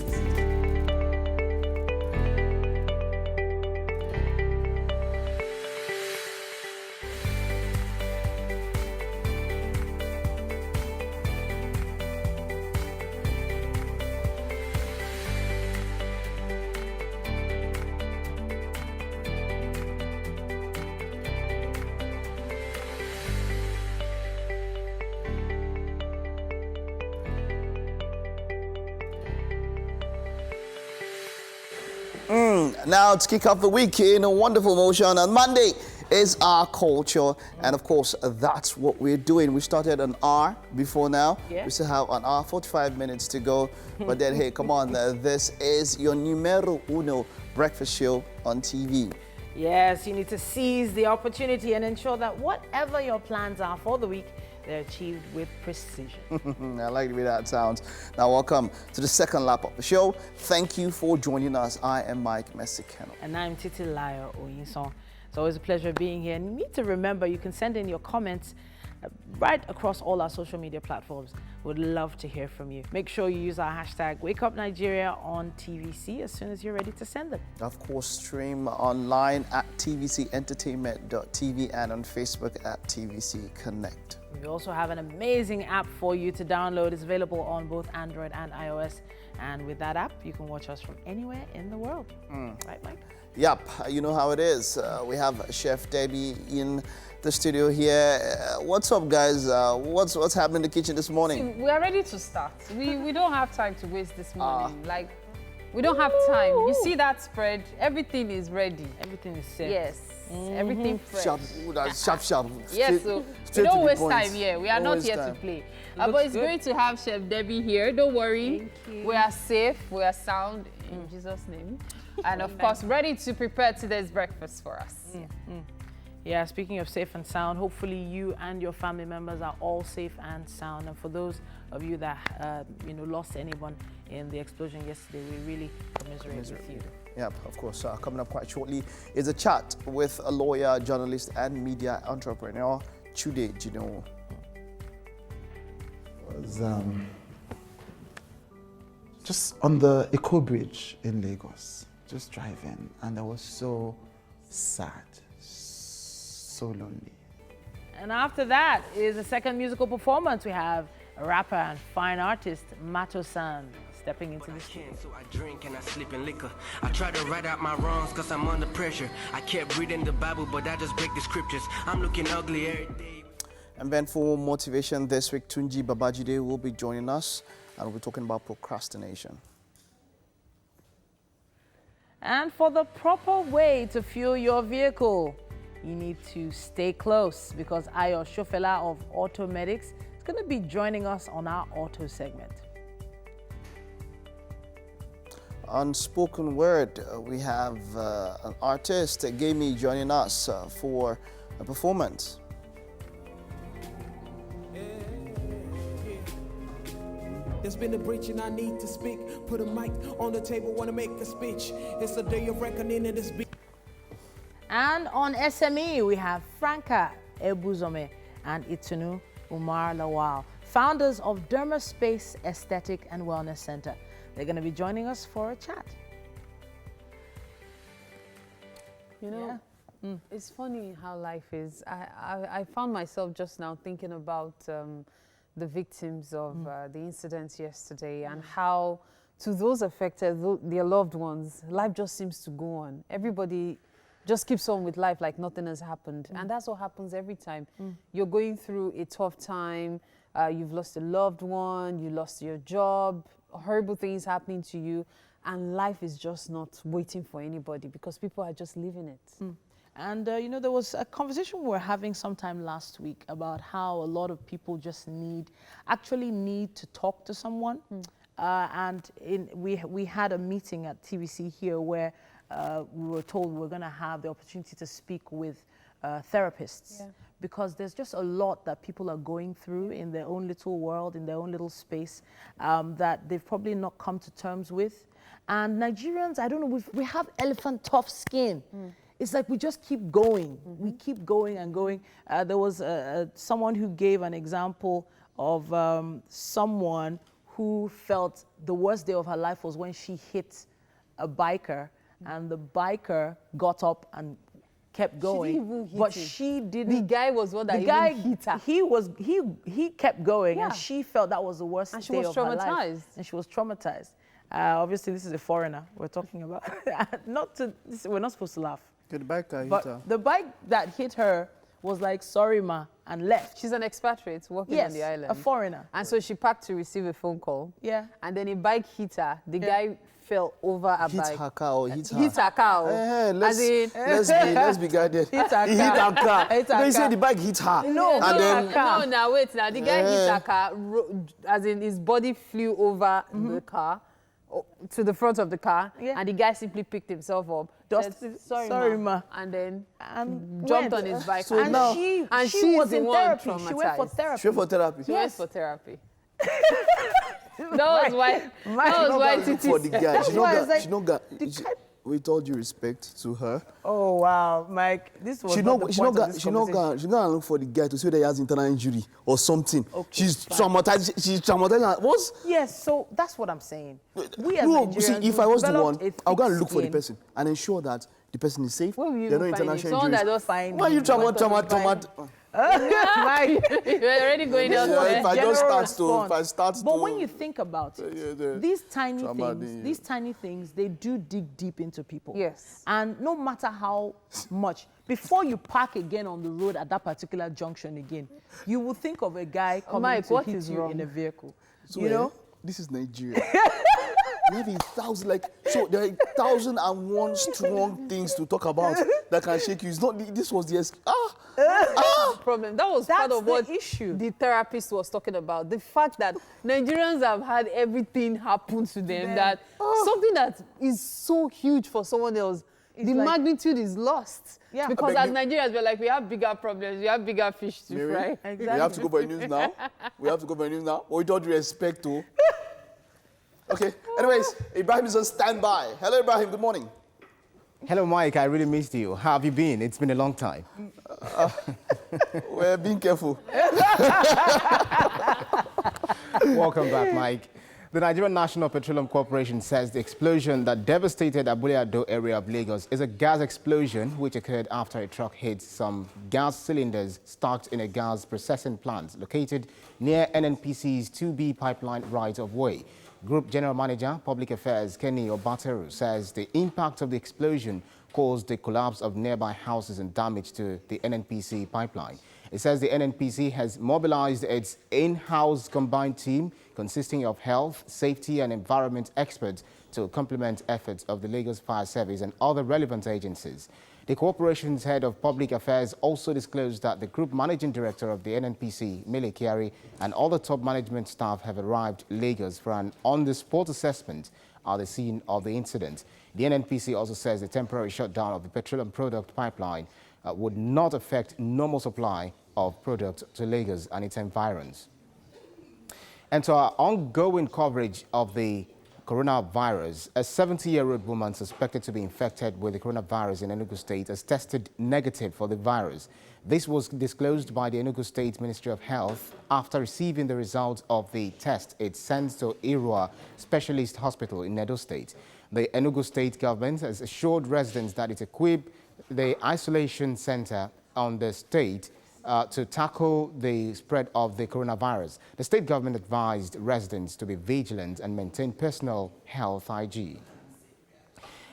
Now to kick off the week in a wonderful motion, on Monday is our culture, and of course that's what we're doing. We started an hour before now. Yeah. We still have an hour, 45 minutes to go, but then hey, come on, this is your numero uno breakfast show on TV. Yes, you need to seize the opportunity and ensure that whatever your plans are for the week, they're achieved with precision. I like the way that sounds. Now, welcome to the second lap of the show. Thank you for joining us. I am Mike Mesikeno. And I'm Titi Layo Oyinson. It's always a pleasure being here. And you need to remember, you can send in your comments right across all our social media platforms. Would love to hear from you. Make sure you use our hashtag WakeUpNigeria on TVC as soon as you're ready to send them. Of course, stream online at tvcentertainment.tv and on Facebook at TVC Connect. We also have an amazing app for you to download. It's available on both Android and iOS. And with that app, you can watch us from anywhere in the world. Right, Mike? Yep, you know how it is. We have Chef Debbie in the studio here. What's up, guys? What's happening in the kitchen this morning? We are ready to start. We don't have time to waste this morning. We don't have time. You see that spread? Everything is ready. Everything is set. Yes. Everything fresh. Sharp. Yes, so we don't waste time here. We are not here to play. But it's good. great to have Chef Debbie here. Don't worry. Thank you. We are safe. We are sound in Jesus' name. And of course, ready to prepare today's breakfast for us. Yeah, speaking of safe and sound, hopefully you and your family members are all safe and sound. And for those of you that lost anyone in the explosion yesterday, we really commiserate with you. Yep, of course. Coming up quite shortly is a chat with a lawyer, journalist, and media entrepreneur, Chude Jino. Was just on the Eco Bridge in Lagos, just driving, and I was so sad, so lonely. And after that is a second musical performance. We have a rapper and fine artist, Mato-san, stepping into the studio. So I drink and I sleep in liquor. I try to write out my wrongs cause I'm under pressure. I kept reading the Bible, but I just break the scriptures. I'm looking ugly every day. And then for motivation this week, Tunji Babajide will be joining us, and we'll be talking about procrastination. And for the proper way to fuel your vehicle, you need to stay close, because Ayo Shofela of Auto Medics is going to be joining us on our auto segment. On spoken word, we have an artist, Gamey, joining us for a performance. There's been a breach and I need to speak. Put a mic on the table, wanna make a speech. It's a day of reckoning in this beat. And on SME, we have Franca Ebuzome and Itunu Umar Lawal, founders of Derma Space Aesthetic and Wellness Center. They're going to be joining us for a chat. You know, it's funny how life is. I found myself just now thinking about the victims of the incidents yesterday and how, to those affected, their loved ones, life just seems to go on. Everybody just keeps on with life like nothing has happened. And that's what happens every time. You're going through a tough time, you've lost a loved one, you lost your job, horrible things happening to you, and life is just not waiting for anybody because people are just living it. And, you know, there was a conversation we were having sometime last week about how a lot of people just actually need to talk to someone. We had a meeting at TVC here where we were told we were going to have the opportunity to speak with therapists. Because there's just a lot that people are going through in their own little world, in their own little space, that they've probably not come to terms with. And Nigerians, I don't know, we have elephant tough skin. It's like we just keep going. We keep going and going. There was someone who gave an example of someone who felt the worst day of her life was when she hit a biker, and the biker got up and kept going. She didn't even hit but him. she didn't. The guy was what that The guy even hit her. He kept going, Yeah. and she felt that was the worst And she day was of her life. traumatized. And she was traumatized. Obviously, this is a foreigner we're talking about. We're not supposed to laugh. The bike hit her. But the bike that hit her was like, sorry, ma, and left. She's an expatriate working Yes, on the island. a foreigner. And so she packed to receive a phone call. Yeah. And then a bike hit her. The guy fell over a Hit bike. her car or hit her? Hit her car. Let's be guided. Hit her He hit car. her car. Hit her They say car. the bike hit her. No, and then No, wait now. The guy hit her car, as in his body flew over the car, to the front of the car, Yeah. and the guy simply picked himself up. Dusted, said, sorry, ma. ma. And then went. jumped on his bike. So and now, she she was the in one therapy. She went for traumatized. therapy. straight for therapy. She went for therapy. That was why Look for the guy. That's why it's like, with all due respect to her, oh wow, Mike, this was she not not the she point not of this she not conversation. she gonna look for the guy to say that he has internal injury or something. Okay, She's fine. traumatized. She's traumatized. What's Yes, so that's what I'm saying. We as no? Nigerians, See, if I was the developed one, a I'll go and thick look for the skin. person and ensure that the person is safe. Where will you There are no find it? international Someone that injuries. just find Why are you Mike, You're already going This was elsewhere. If I general just start response. to, if I start But to, when you think about it, yeah. these tiny Trauma things, thing, these tiny things, they do dig deep into people. Yes. And no matter how much, before you park again on the road at that particular junction again, you will think of a guy coming Mike, to what hit is you wrong? in a vehicle. So, You know? this is Nigeria. We have 1,000, so there are 1,001 strong things to talk about that can shake you. It's not, this was the, Problem. That was part That's of the what issue. the therapist was talking about. The fact that Nigerians have had everything happen to them, that something that is so huge for someone else, the like- magnitude is lost. Yeah. Because I as beg Nigerians, we're like, we have bigger problems, we have bigger fish to Mary, fry. we have to go for the news now. We have to go for the news now. But with all due respect to. Okay, anyways, Ibrahim is on standby. Hello, Ibrahim, good morning. Hello, Mike. I really missed you. How have you been? It's been a long time. We're being careful. Welcome back, Mike. The Nigerian National Petroleum Corporation says the explosion that devastated Abule Ado area of Lagos is a gas explosion which occurred after a truck hit some gas cylinders stocked in a gas processing plant located near NNPC's 2B pipeline right-of-way. Group General Manager, Public Affairs, Kenny Obateru, says the impact of the explosion caused the collapse of nearby houses and damage to the NNPC pipeline. It says the NNPC has mobilized its in-house combined team consisting of health, safety and environment experts to complement efforts of the Lagos Fire Service and other relevant agencies. The corporation's head of public affairs also disclosed that the group managing director of the NNPC, Mele Kyari, and all the top management staff have arrived Lagos for an on-the-spot assessment at the scene of the incident. The NNPC also says the temporary shutdown of the petroleum product pipeline would not affect normal supply of product to Lagos and its environs. And to our ongoing coverage of the coronavirus, a 70-year-old woman suspected to be infected with the coronavirus in Enugu State has tested negative for the virus. This was disclosed by the Enugu State Ministry of Health after receiving the results of the test it sends to Irua Specialist Hospital in Edo State. The Enugu State government has assured residents that it equipped the isolation center on the state to tackle the spread of the coronavirus. The state government advised residents to be vigilant and maintain personal health hygiene.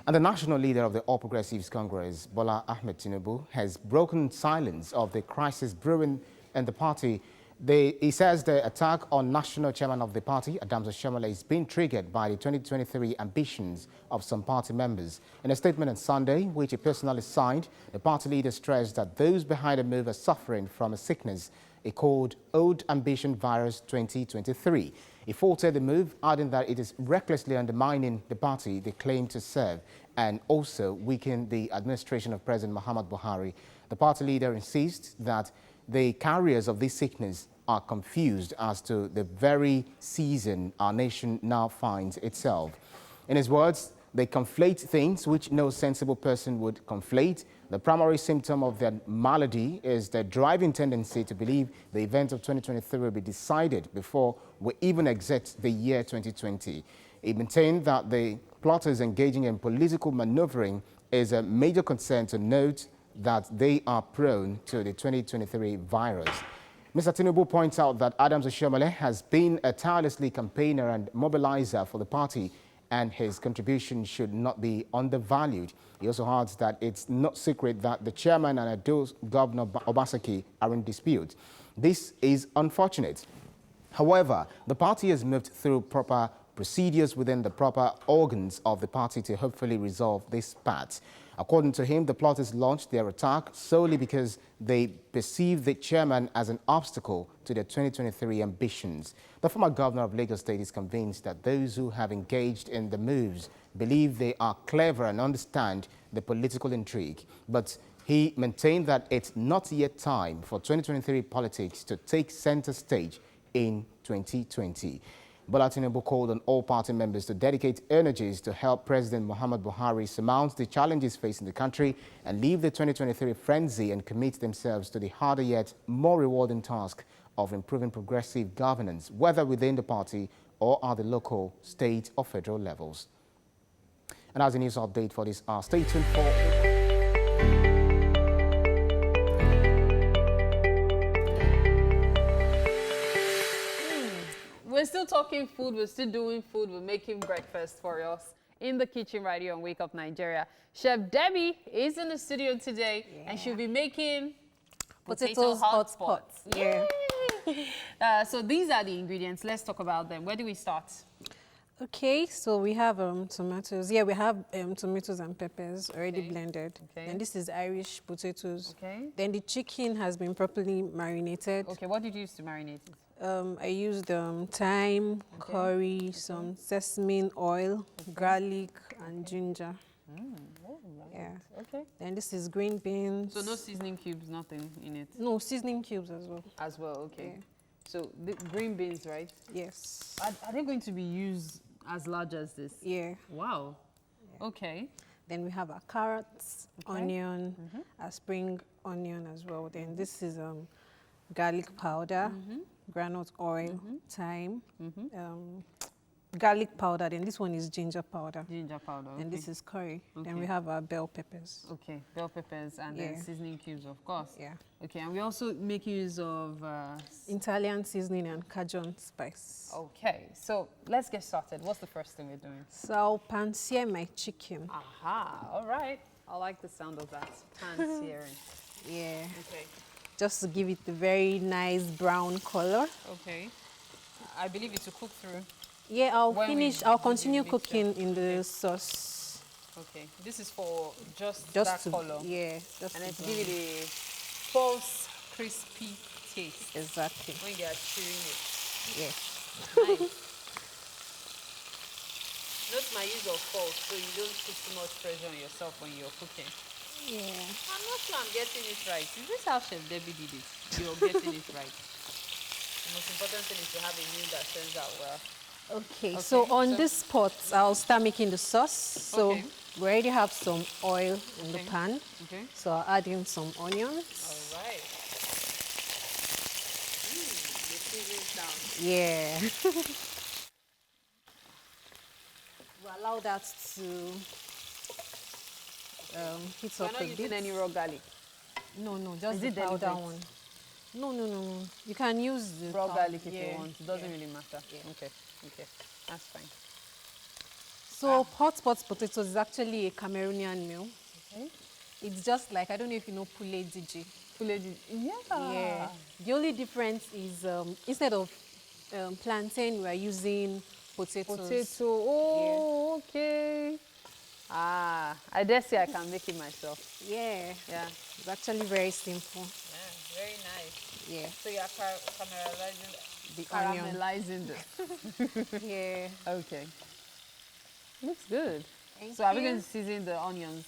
And the national leader of the All Progressives Congress, Bola Ahmed Tinubu, has broken silence of the crisis brewing in the party. He says the attack on national chairman of the party, Adams Oshiomhole, is being triggered by the 2023 ambitions of some party members. In a statement on Sunday, which he personally signed, the party leader stressed that those behind the move are suffering from a sickness he called Old Ambition Virus 2023. He faulted the move, adding that it is recklessly undermining the party they claim to serve and also weaken the administration of President Muhammad Buhari. The party leader insists that the carriers of this sickness are confused as to the very season our nation now finds itself. In his words, they conflate things which no sensible person would conflate. The primary symptom of their malady is their driving tendency to believe the events of 2023 will be decided before we even exit the year 2020. He maintained that the plotters engaging in political maneuvering is a major concern to note that they are prone to the 2023 virus. Mr. Tinubu points out that Adams Oshiomhole has been a tirelessly campaigner and mobilizer for the party, and his contribution should not be undervalued. He also adds that it's not secret that the chairman and Edo Governor Obaseki are in dispute. This is unfortunate. However, the party has moved through proper procedures within the proper organs of the party to hopefully resolve this spat. According to him, the plotters launched their attack solely because they perceive the chairman as an obstacle to their 2023 ambitions. The former governor of Lagos State is convinced that those who have engaged in the moves believe they are clever and understand the political intrigue. But he maintained that it's not yet time for 2023 politics to take center stage in 2020. Bola Tinubu called on all party members to dedicate energies to help President Muhammad Buhari surmount the challenges facing the country and leave the 2023 frenzy and commit themselves to the harder yet more rewarding task of improving progressive governance, whether within the party or at the local, state or federal levels. And as a news update for this hour, stay tuned for... We're still talking food, we're still doing food, we're making breakfast for us in the kitchen right here on Wake Up Nigeria. Chef Debbie is in the studio today and she'll be making potato hot pots. Yeah. So these are the ingredients. Let's talk about them. Where do we start? Okay, so we have tomatoes. Yeah, we have tomatoes and peppers already blended. Okay. And this is Irish potatoes. Okay. Then the chicken has been properly marinated. Okay, what did you use to marinate it? I used thyme, curry, some sesame oil, garlic, and ginger. Yeah. Okay. Then this is green beans. So no seasoning cubes, nothing in it? No, seasoning cubes as well. As well, okay. Yeah. So the green beans, right? Yes. Are they going to be used as large as this? Yeah. Wow. Yeah. Okay. Then we have our carrots, onion, a spring onion as well. Then this is garlic powder, groundnut oil, thyme, garlic powder. Then this one is ginger powder. Ginger powder. Okay. And this is curry. Okay. Then we have our bell peppers. Okay, bell peppers and then seasoning cubes, of course. Yeah. Okay, and we also make use of... Italian seasoning and Cajun spice. Okay, so let's get started. What's the first thing we're doing? So I'll pan-sear my chicken. Aha, all right. I like the sound of that, pan-searing. Yeah. Okay. Just to give it a very nice brown color. Okay. I believe it will cook through. Yeah, I'll continue cooking in the sauce. Okay, this is for just Just that color. Yeah, just And to then to brown. give it a false crispy taste Exactly. when you are chewing it. Yes. Nice. Note my use of false so you don't put too much pressure on yourself when you're cooking. Yeah. I'm not sure I'm getting it right. Is this how Chef Debbie did it? You're getting it right. The most important thing is to have a meal that turns out well. Okay, so on this pot, I'll start making the sauce. So Okay. we already have some oil in the pan. Okay. So I'll add in some onions. All right. The sizzling sound. Yeah. We'll allow that to heat So up you're not a using bit. any raw garlic? No, just Is the it powder deliberate? one. No. You can use the Raw garlic if yeah. you want. It doesn't really matter. Yeah. Okay. That's fine. So hot pot potatoes is actually a Cameroonian meal. Okay. It's just like, I don't know if you know poulet digi. Yeah. Yeah. The only difference is instead of plantain, we are using potatoes. Potato. Oh, okay. I dare say I can make it myself. Yeah. Yeah. It's actually very simple. Yeah, very nice. Yeah. So you're caramelizing The onion. Yeah. Okay. Looks good. Thank So are we you. going to season the onions?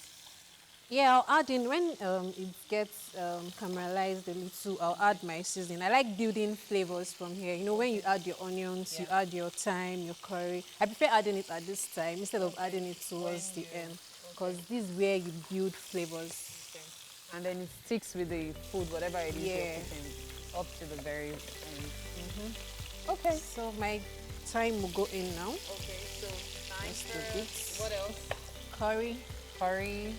Yeah, I'll add in, when it gets caramelized a little, I'll add my seasoning. I like building flavors from here. You know, when you add your onions, you add your thyme, your curry. I prefer adding it at this time instead of adding it towards the end, because this is where you build flavors. And then it sticks with the food, whatever it is you're Yeah. cooking, up to the very end. Okay. So my thyme will go in now. Okay, so Just a bit. What else? Curry, Curry.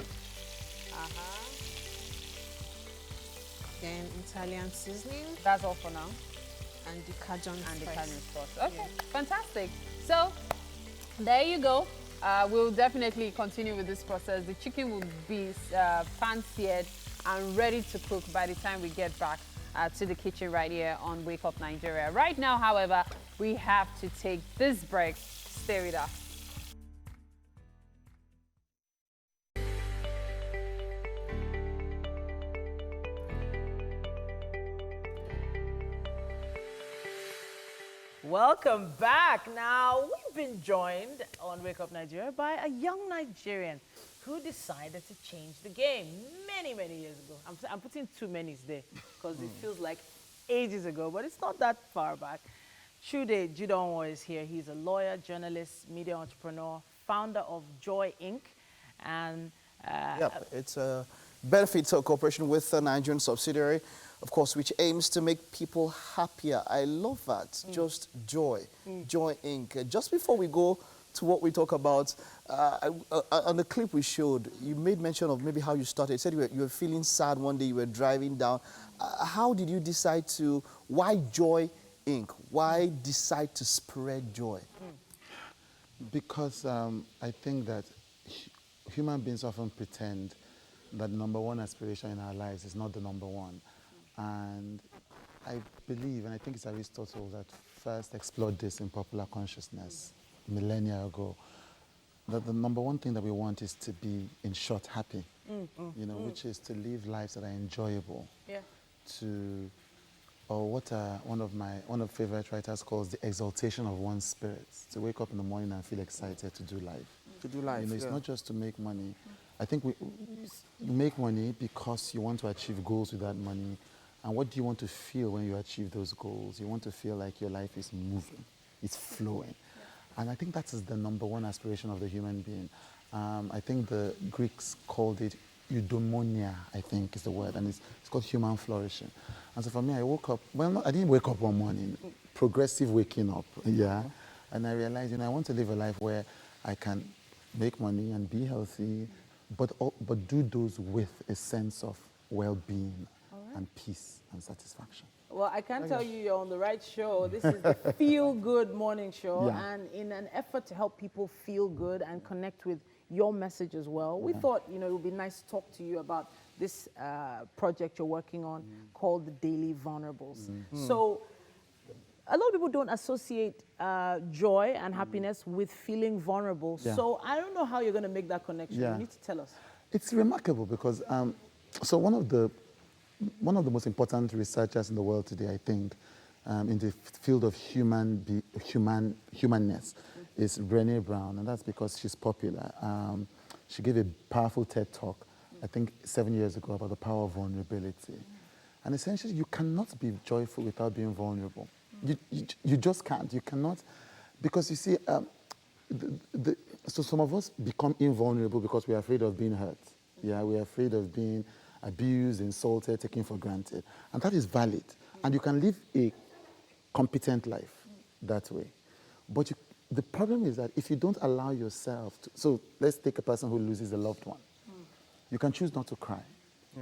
then Italian seasoning, That's all for now. and the Cajun And the spice. Cajun sauce. Okay, fantastic. So there you go. We'll definitely continue with this process. The chicken will be pan-seared and ready to cook by the time we get back to the kitchen right here on Wake Up Nigeria. Right now, however, we have to take this break. Stay with us. Welcome back. Now, we've been joined on Wake Up Nigeria by a young Nigerian who decided to change the game many, many years ago. I'm putting too many there because it feels like ages ago, but it's not that far back. Chude Jidonwo is here. He's a lawyer, journalist, media entrepreneur, founder of Joy Inc. And It's a benefits of cooperation with a Nigerian subsidiary, of course, which aims to make people happier. I love that. Just joy. Joy Inc. Just before we go to what we talk about, on the clip we showed, you made mention of maybe how you started. You said you were feeling sad one day, you were driving down. How did you decide to, why Joy Inc.? Why decide to spread joy? Because I think that human beings often pretend that the number one aspiration in our lives is not the number one. And I believe, and I think it's Aristotle that first explored this in popular consciousness millennia ago, that the number one thing that we want is to be, in short, happy, which is to live lives that are enjoyable. Yeah. To, or what one of my favorite writers calls the exaltation of one's spirits, to wake up in the morning and feel excited to do life. To do life, It's not just to make money. I think you make money because you want to achieve goals with that money. And what do you want to feel when you achieve those goals? You want to feel like your life is moving, it's flowing. And I think that is the number one aspiration of the human being. I think the Greeks called it eudaimonia, I think is the word, and it's called human flourishing. And so for me, I woke up, I didn't wake up one morning, progressive waking up, and I realized, I want to live a life where I can make money and be healthy, but do those with a sense of well-being and peace and satisfaction. Well, I can tell you you're on the right show. This is the Feel Good Morning Show. Yeah. And in an effort to help people feel good and connect with your message as well, we thought, it would be nice to talk to you about this project you're working on called the Daily Vulnerables. So a lot of people don't associate joy and happiness with feeling vulnerable. Yeah. So I don't know how you're going to make that connection. Yeah. You need to tell us. It's remarkable because, so one of the most important researchers in the world today, I think, in the field of humanness is Brené Brown, and that's because she's popular. She gave a powerful TED talk, I think 7 years ago, about the power of vulnerability. And essentially, you cannot be joyful without being vulnerable. You just can't. You cannot, because you see, so some of us become invulnerable because we're afraid of being hurt. Yeah, we're afraid of being abused, insulted, taken for granted. And that is valid. And you can live a competent life that way. But the problem is that if you don't allow yourself to, so let's take a person who loses a loved one. You can choose not to cry.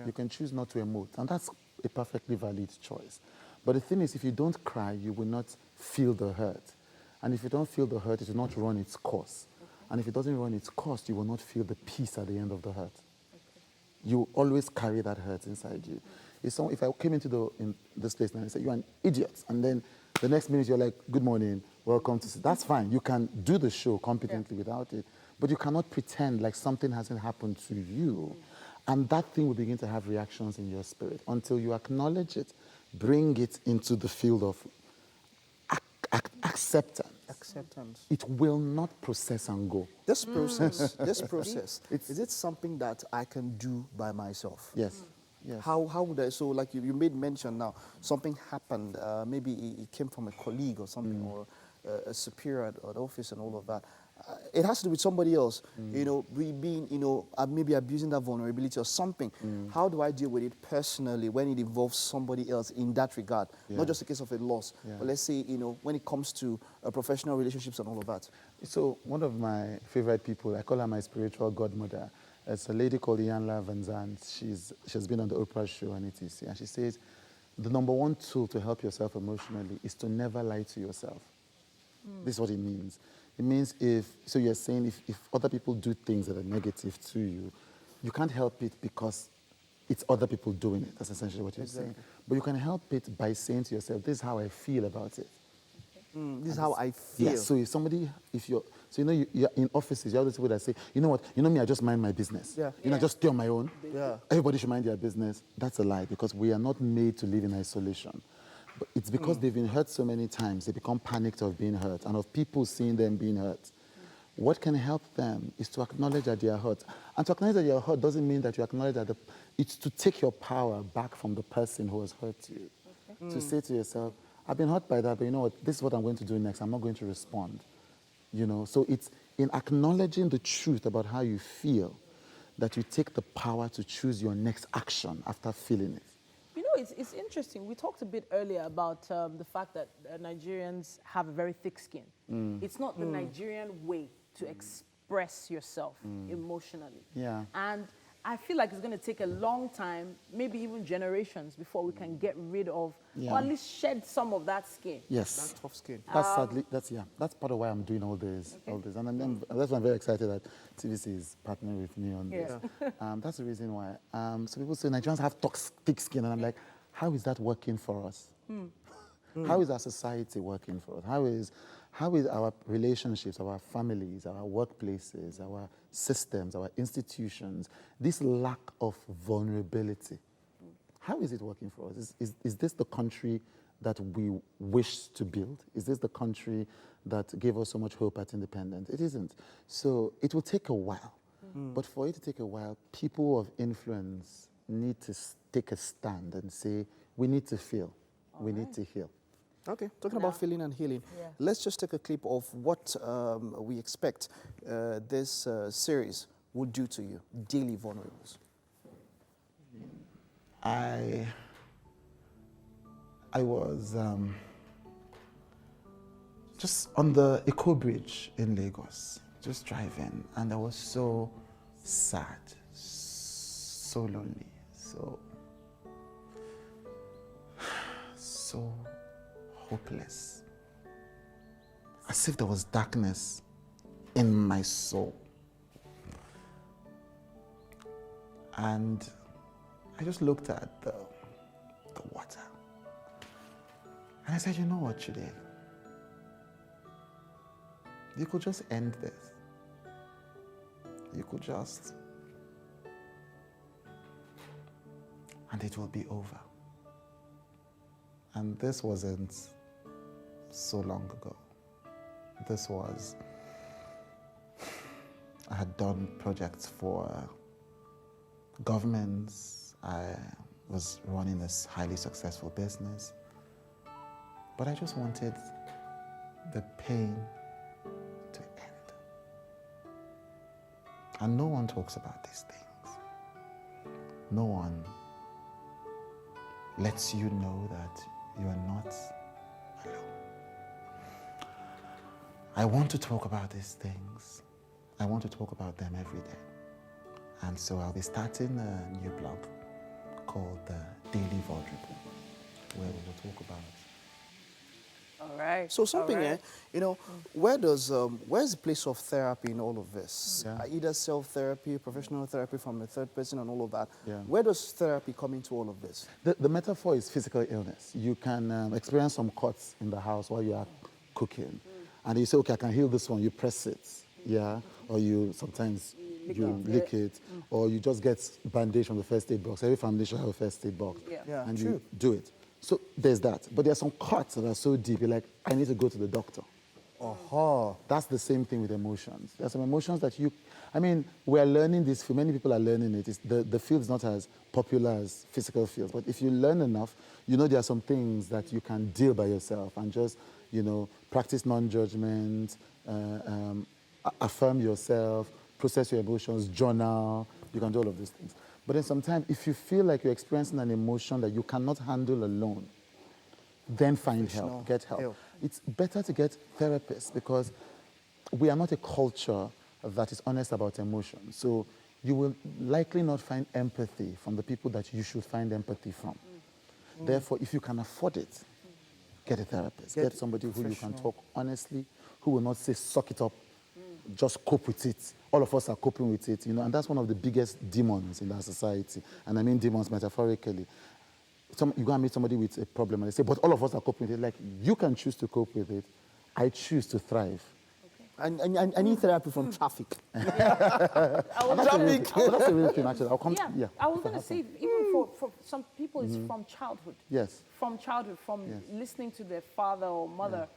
You can choose not to emote. And that's a perfectly valid choice. But the thing is, if you don't cry, you will not feel the hurt. And if you don't feel the hurt, it will not run its course. And if it doesn't run its course, you will not feel the peace at the end of the hurt. You always carry that hurt inside you. If I came into this place and I said, you're an idiot, and then the next minute you're like, good morning, welcome to... That's fine. You can do the show competently without it, but you cannot pretend like something hasn't happened to you. And that thing will begin to have reactions in your spirit until you acknowledge it, bring it into the field of acceptance. Acceptance. It will not process and go. This process, is it something that I can do by myself? Yes. Yes. How would I, so like you made mention now, something happened, maybe it came from a colleague or something, or a superior at the office and all of that. It has to do with somebody else, you know, we being, you know, maybe abusing that vulnerability or something. How do I deal with it personally when it involves somebody else in that regard? Not just a case of a loss, but let's say, you know, when it comes to professional relationships and all of that. So one of my favorite people, I call her my spiritual godmother. It's a lady called Iyanla Van Zandt. She's been on the Oprah show and etc. And she says, the number one tool to help yourself emotionally is to never lie to yourself. This is what it means. It means so you're saying if other people do things that are negative to you, you can't help it because it's other people doing it. That's essentially what you're saying. But you can help it by saying to yourself, this is how I feel about it. This is how I feel. Yeah, so so you know, you're in offices, you have those people that say, you know what, you know me, I just mind my business. Yeah. You know, I just stay on my own. Yeah. Everybody should mind their business. That's a lie, because we are not made to live in isolation. But it's because they've been hurt so many times, they become panicked of being hurt and of people seeing them being hurt. What can help them is to acknowledge that they are hurt. And to acknowledge that you are hurt doesn't mean that you acknowledge that it's to take your power back from the person who has hurt you. To say to yourself, I've been hurt by that, but you know what, this is what I'm going to do next. I'm not going to respond. You know, so it's in acknowledging the truth about how you feel that you take the power to choose your next action after feeling it. You know, it's interesting. We talked a bit earlier about the fact that Nigerians have a very thick skin. It's not the Nigerian way to express yourself emotionally. Yeah. And I feel like it's going to take a long time, maybe even generations, before we can get rid of, or at least shed some of that skin. Yes. That tough skin. That's sadly, that's part of why I'm doing all this. And that's why I'm very excited that TVC is partnering with me on this. That's the reason why. So people say Nigerians have thick skin, and I'm like, how is that working for us? How is our society working for us? How is our relationships, our families, our workplaces, our systems, our institutions, this lack of vulnerability? How is it working for us? Is this the country that we wish to build? Is this the country that gave us so much hope at independence? It isn't. So it will take a while. But for it to take a while, people of influence need to take a stand and say, we need to feel, we need to heal. Okay, talking about feeling and healing, let's just take a clip of what we expect this series will do to you, Daily Vulnerables. I was just on the Eco Bridge in Lagos, just driving, and I was so sad, so lonely, so hopeless. As if there was darkness in my soul. And I just looked at the water. And I said, you know what, Chide? You could just end this. You could just, and it will be over. And this wasn't so long ago. This was, I had done projects for governments. I was running this highly successful business. But I just wanted the pain to end. And no one talks about these things. No one lets you know that you are not alone. I want to talk about these things. I want to talk about them every day. And so I'll be starting a new blog called the Daily Vulnerable, where we will talk about it. All right. So something, all right. you know, where's the place of therapy in all of this? Yeah. Either self-therapy, professional therapy from a third person and all of that. Yeah. Where does therapy come into all of this? The metaphor is physical illness. You can experience some cuts in the house while you are cooking. And you say, okay, I can heal this one. You press it, yeah? Or you sometimes lick it. Or you just get bandage from the first aid box. Every family should have a first aid box. Yeah, and true. you do it. So there's that. But there are some cuts that are so deep, you're like, I need to go to the doctor. That's the same thing with emotions. There are some emotions that we're learning this field. Many people are learning it. The field's not as popular as physical fields. But if you learn enough, you know there are some things that you can deal by yourself and just, practice non-judgment, affirm yourself, process your emotions, journal. You can do all of these things. But then sometimes if you feel like you're experiencing an emotion that you cannot handle alone, then find help, get help. It's better to get therapists because we are not a culture that is honest about emotions. So you will likely not find empathy from the people that you should find empathy from. Therefore, if you can afford it, get a therapist. Get somebody who you can talk honestly, who will not say, suck it up, just cope with it. All of us are coping with it, and that's one of the biggest demons in our society. And I mean demons metaphorically. You go and meet somebody with a problem and they say, but all of us are coping with it. Like, you can choose to cope with it. I choose to thrive. I need therapy from traffic. That's a real thing, actually. I'll come. Yeah, I was going to say, even for some people, it's from childhood. Yes. From childhood, from listening to their father or mother,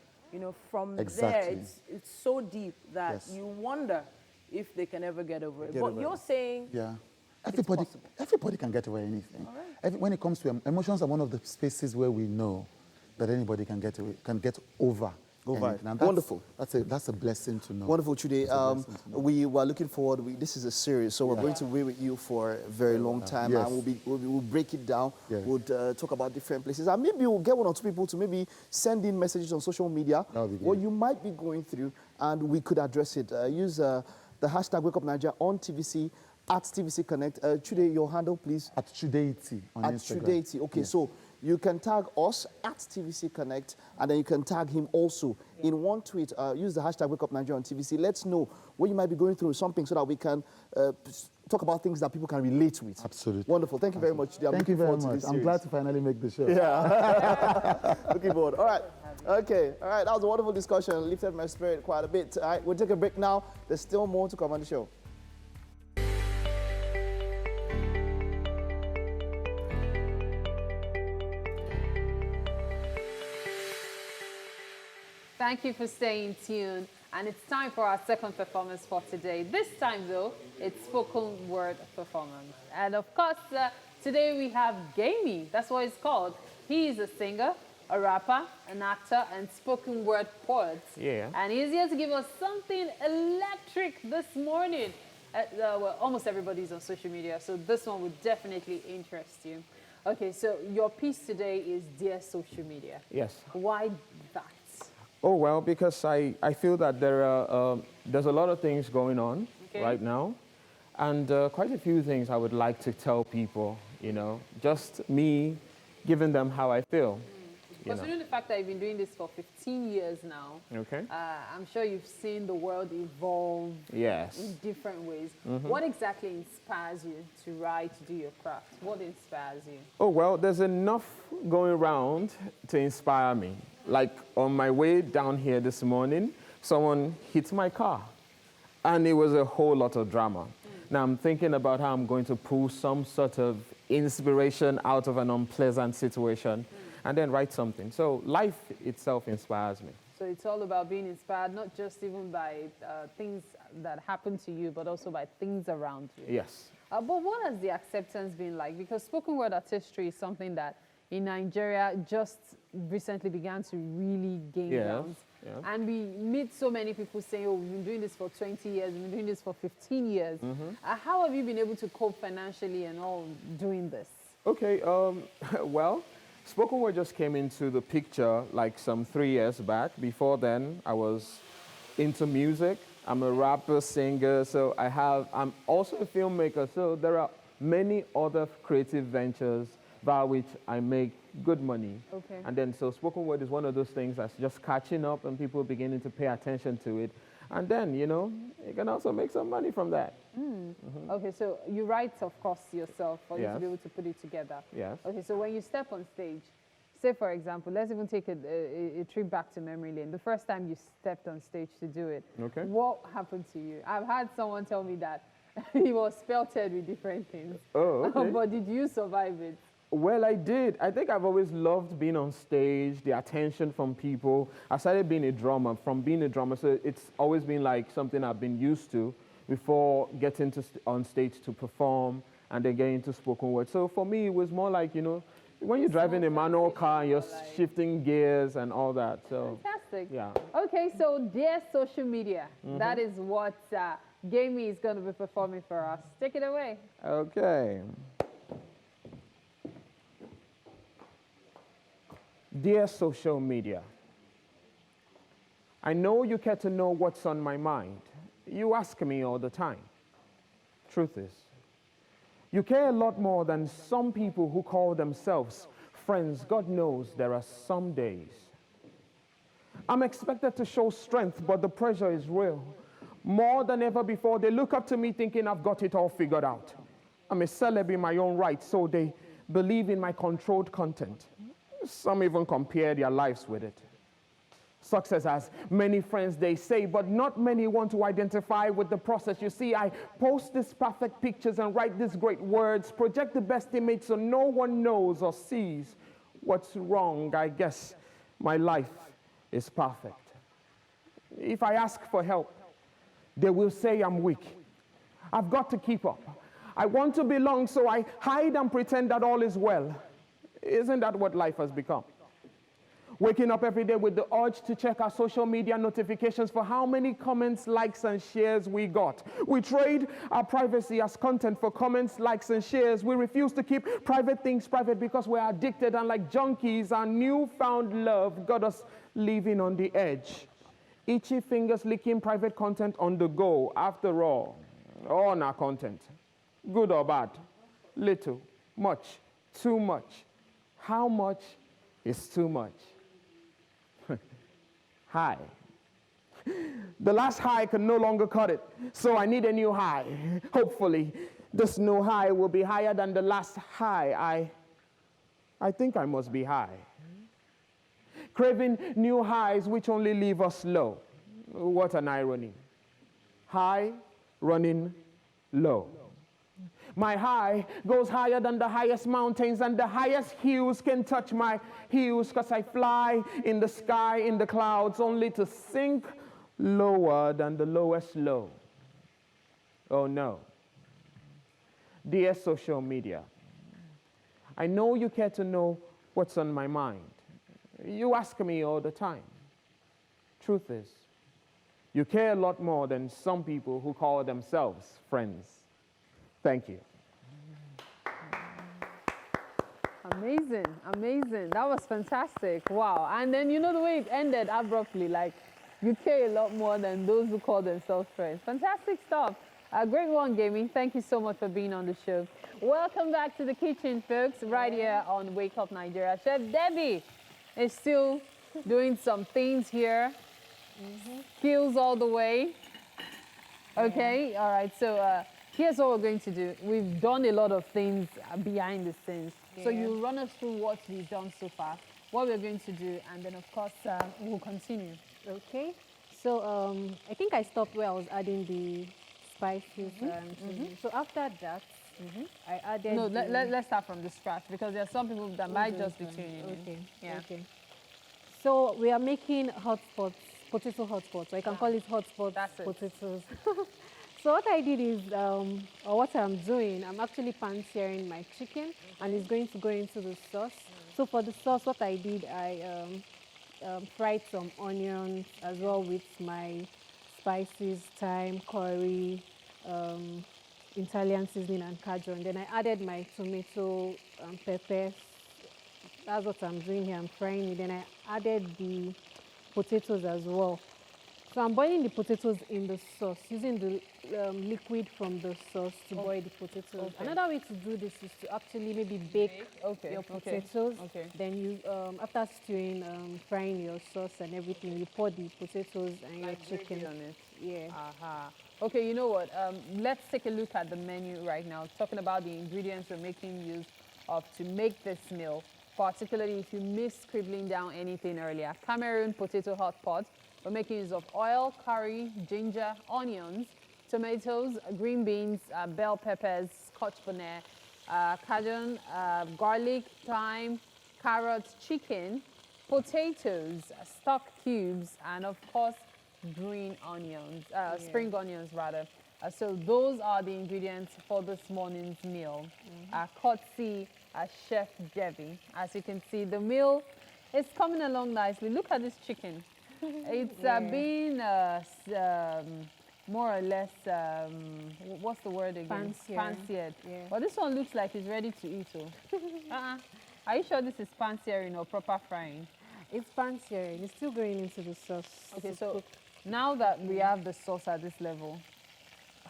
from Exactly. there, it's so deep that you wonder if they can ever get over it. But you're saying Everybody can get over anything. When it comes to emotions, are one of the spaces where we know that anybody can get over. And Wonderful. That's a blessing to know. Wonderful, Chude. We were looking forward. This is a series, so we're going to be with you for a very long time, and we'll break it down. Yes. We'll talk about different places, and maybe we'll get one or two people to maybe send in messages on social media what you might be going through, and we could address it. Use the hashtag #WakeUpNigeria on TVC at TVC Connect. Chude, your handle, please. At Chudeity on Instagram. Chudeity. Okay, so you can tag us at TVC Connect, and then you can tag him also in one tweet. Use the hashtag #WakeUpNigeria on TVC. Let's know what you might be going through, something, so that we can talk about things that people can relate with. Absolutely. Wonderful. Thank you very much. Thank you very much. I'm glad to finally make the show. Yeah. Looking forward. All right. Okay. All right. That was a wonderful discussion. Lifted my spirit quite a bit. All right. We'll take a break now. There's still more to come on the show. Thank you for staying tuned. And it's time for our second performance for today. This time, though, it's spoken word performance. And of course, today we have Gamey. That's what it's called. He is a singer, a rapper, an actor, and spoken word poet. Yeah. And he's here to give us something electric this morning. Well, almost everybody's on social media, so this one would definitely interest you. Okay, so your piece today is Dear Social Media. Yes. Why that? Oh, well, because I feel that there's a lot of things going on right now, and quite a few things I would like to tell people, just me giving them how I feel, Considering the fact that you've been doing this for 15 years now, Okay. I'm sure you've seen the world evolve Yes. in different ways. What exactly inspires you to write, to do your craft? What inspires you? Oh, well, there's enough going around to inspire me. Like on my way down here this morning, someone hit my car, and it was a whole lot of drama. Now I'm thinking about how I'm going to pull some sort of inspiration out of an unpleasant situation and then write something. So life itself inspires me. So it's all about being inspired, not just even by things that happen to you, but also by things around you. Yes. But what has the acceptance been like? Because spoken word artistry is something that in Nigeria just recently began to really gain ground. Yeah. And we meet so many people saying, oh, we've been doing this for 20 years, we've been doing this for 15 years. How have you been able to cope financially and all doing this? Okay, well, spoken word just came into the picture like some 3 years back. Before then, I was into music. I'm a rapper, singer, so I'm also a filmmaker, so there are many other creative ventures via which I make good money. Okay. And then, so spoken word is one of those things that's just catching up and people beginning to pay attention to it. And then, you can also make some money from that. Okay, so you write, of course, yourself for you to Yes. be able to put it together. Yes. Okay, so when you step on stage, say, for example, let's even take a trip back to memory lane. The first time you stepped on stage to do it, Okay. what happened to you? I've had someone tell me that he was pelted with different things. Oh, okay. But did you survive it? Well, I did. I think I've always loved being on stage, the attention from people. I started being a drummer, so it's always been like something I've been used to before getting on stage to perform and then getting into spoken word. So for me, it was more like, when you're driving a manual car and you're shifting gears and all that. So, Fantastic. yeah. Okay, so dear social media, that is what Gamey is going to be performing for us. Take it away. Okay. Dear social media, I know you care to know what's on my mind. You ask me all the time. Truth is, you care a lot more than some people who call themselves friends. God knows there are some days I'm expected to show strength, but the pressure is real. More than ever before, they look up to me thinking I've got it all figured out. I'm a celeb in my own right, so they believe in my controlled content. Some even compare their lives with it. Success has many friends, they say, but not many want to identify with the process. You see, I post these perfect pictures and write these great words, project the best image so no one knows or sees what's wrong. I guess my life is perfect. If I ask for help, they will say I'm weak. I've got to keep up. I want to belong, so I hide and pretend that all is well. Isn't that what life has become? Waking up every day with the urge to check our social media notifications for how many comments, likes, and shares we got. We trade our privacy as content for comments, likes, and shares. We refuse to keep private things private because we're addicted, and like junkies, our newfound love got us living on the edge. Itchy fingers licking private content on the go. After all our content, good or bad, little, much, too much. How much is too much? High. The last high can no longer cut it, so I need a new high. Hopefully, this new high will be higher than the last high. I think I must be high. Craving new highs which only leave us low. What an irony. High running low. My high goes higher than the highest mountains, and the highest hills can touch my heels, because I fly in the sky, in the clouds, only to sink lower than the lowest low. Oh no. Dear social media, I know you care to know what's on my mind. You ask me all the time. Truth is, you care a lot more than some people who call themselves friends. Thank you. Amazing, amazing. That was fantastic. Wow. And then you know the way it ended abruptly, like you care a lot more than those who call themselves friends. Fantastic stuff. A great one, Gaming. Thank you so much for being on the show. Welcome back to the kitchen, folks, right here on Wake Up Nigeria. Chef Debbie is still doing some things here. Skills all the way. Okay, all right. So here's what we're going to do. We've done a lot of things behind the scenes. So you run us through what we've done so far, what we're going to do, and then of course we'll continue. Okay. So I think I stopped where I was adding the spices and seasoning. So after that, I added. No, let's start from the scratch because there are some people that might just be tuning in. Okay. Yeah. Okay. So we are making hotspots, potato hotspots. So I can call it hotspot potatoes. So what I did is, or what I'm doing, I'm actually pan-searing my chicken, and it's going to go into the sauce. So for the sauce, what I did, I fried some onions as well with my spices, thyme, curry, Italian seasoning, and cajun. Then I added my tomato, peppers. That's what I'm doing here. I'm frying it. Then I added the potatoes as well. So I'm boiling the potatoes in the sauce, using the liquid from the sauce to boil the potatoes. Another way to do this is to actually maybe bake your potatoes. Then you, after stewing, frying your sauce and everything, you pour the potatoes and your chicken on it. Yeah. Okay, you know what? Let's take a look at the menu right now, talking about the ingredients we're making use of to make this meal, particularly if you missed scribbling down anything earlier. Cameroon potato hot pot. We're making use of oil, curry, ginger, onions, tomatoes, green beans, bell peppers, scotch bonnet, cajun, garlic, thyme, carrots, chicken, potatoes, stock cubes, and of course, green onions, spring onions rather. So those are the ingredients for this morning's meal. Courtesy Chef Debbie. As you can see, the meal is coming along nicely. Look at this chicken. It's been more or less, what's the word again? Pan-seared. Yeah. But this one looks like it's ready to eat. Are you sure this is pan-searing or proper frying? It's pan-searing. It's still going into the sauce. Okay, so now that we have the sauce at this level,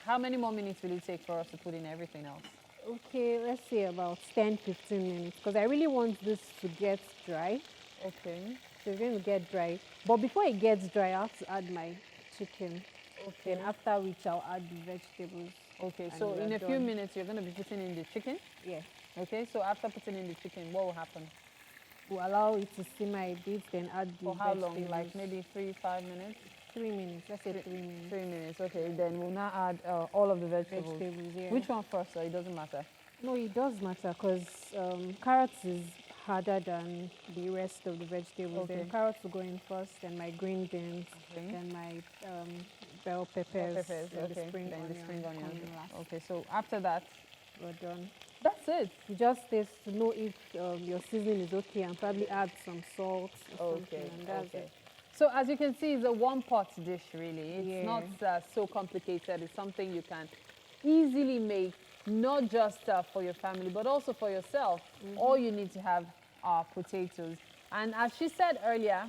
how many more minutes will it take for us to put in everything else? Okay, let's say about 10-15 minutes, because I really want this to get dry. Okay. So it's going to get dry. But before it gets dry, I have to add my chicken. Okay. And after which I'll add the vegetables. Okay, so in a few minutes, you're going to be putting in the chicken? Yeah. Okay, so after putting in the chicken, what will happen? We'll allow it to simmer a bit, then add the For how long? vegetables. Like maybe 3-5 minutes? 3 minutes. Let's say 3 minutes. 3 minutes, okay. Then we'll now add all of the vegetables. Yeah. Which one first, so it doesn't matter? No, it does matter, because carrots is harder than the rest of the vegetables. Okay. Then carrots will go in first, then my green beans, then my bell peppers, then the spring onions. Okay, so after that, we're done. That's it. You just taste to know if your seasoning is okay, and probably add some salt or something, and that's it. So as you can see, it's a one-pot dish, really. It's not so complicated. It's something you can easily make, not just for your family, but also for yourself. All you need to have are potatoes. And as she said earlier,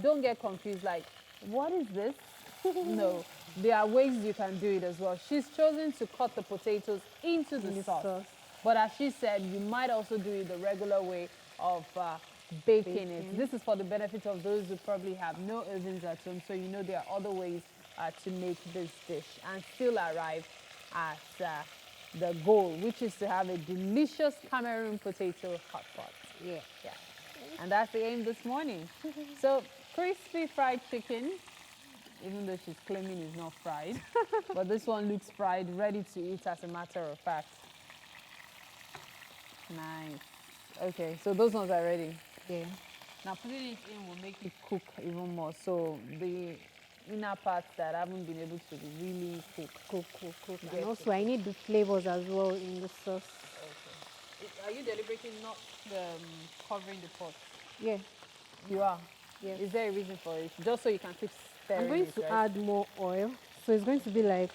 don't get confused, like, what is this? No, there are ways you can do it as well. She's chosen to cut the potatoes into the sauce. But as she said, you might also do it the regular way of baking it. This is for the benefit of those who probably have no ovens at home, so you know there are other ways to make this dish and still arrive at the goal, which is to have a delicious Cameroon potato hot pot. Yeah. And that's the aim this morning. So crispy fried chicken, even though she's claiming it's not fried, but this one looks fried, ready to eat as a matter of fact. Nice. Okay, so those ones are ready. Yeah. Now putting it in will make it cook even more. So the inner parts that haven't been able to really cook. And also I need the flavors as well in the sauce. Okay. Are you deliberating not covering the pot? Yeah. You are? Yes. Is there a reason for it? Just so you can keep stirring I'm going it, to right? add more oil. So it's going to be like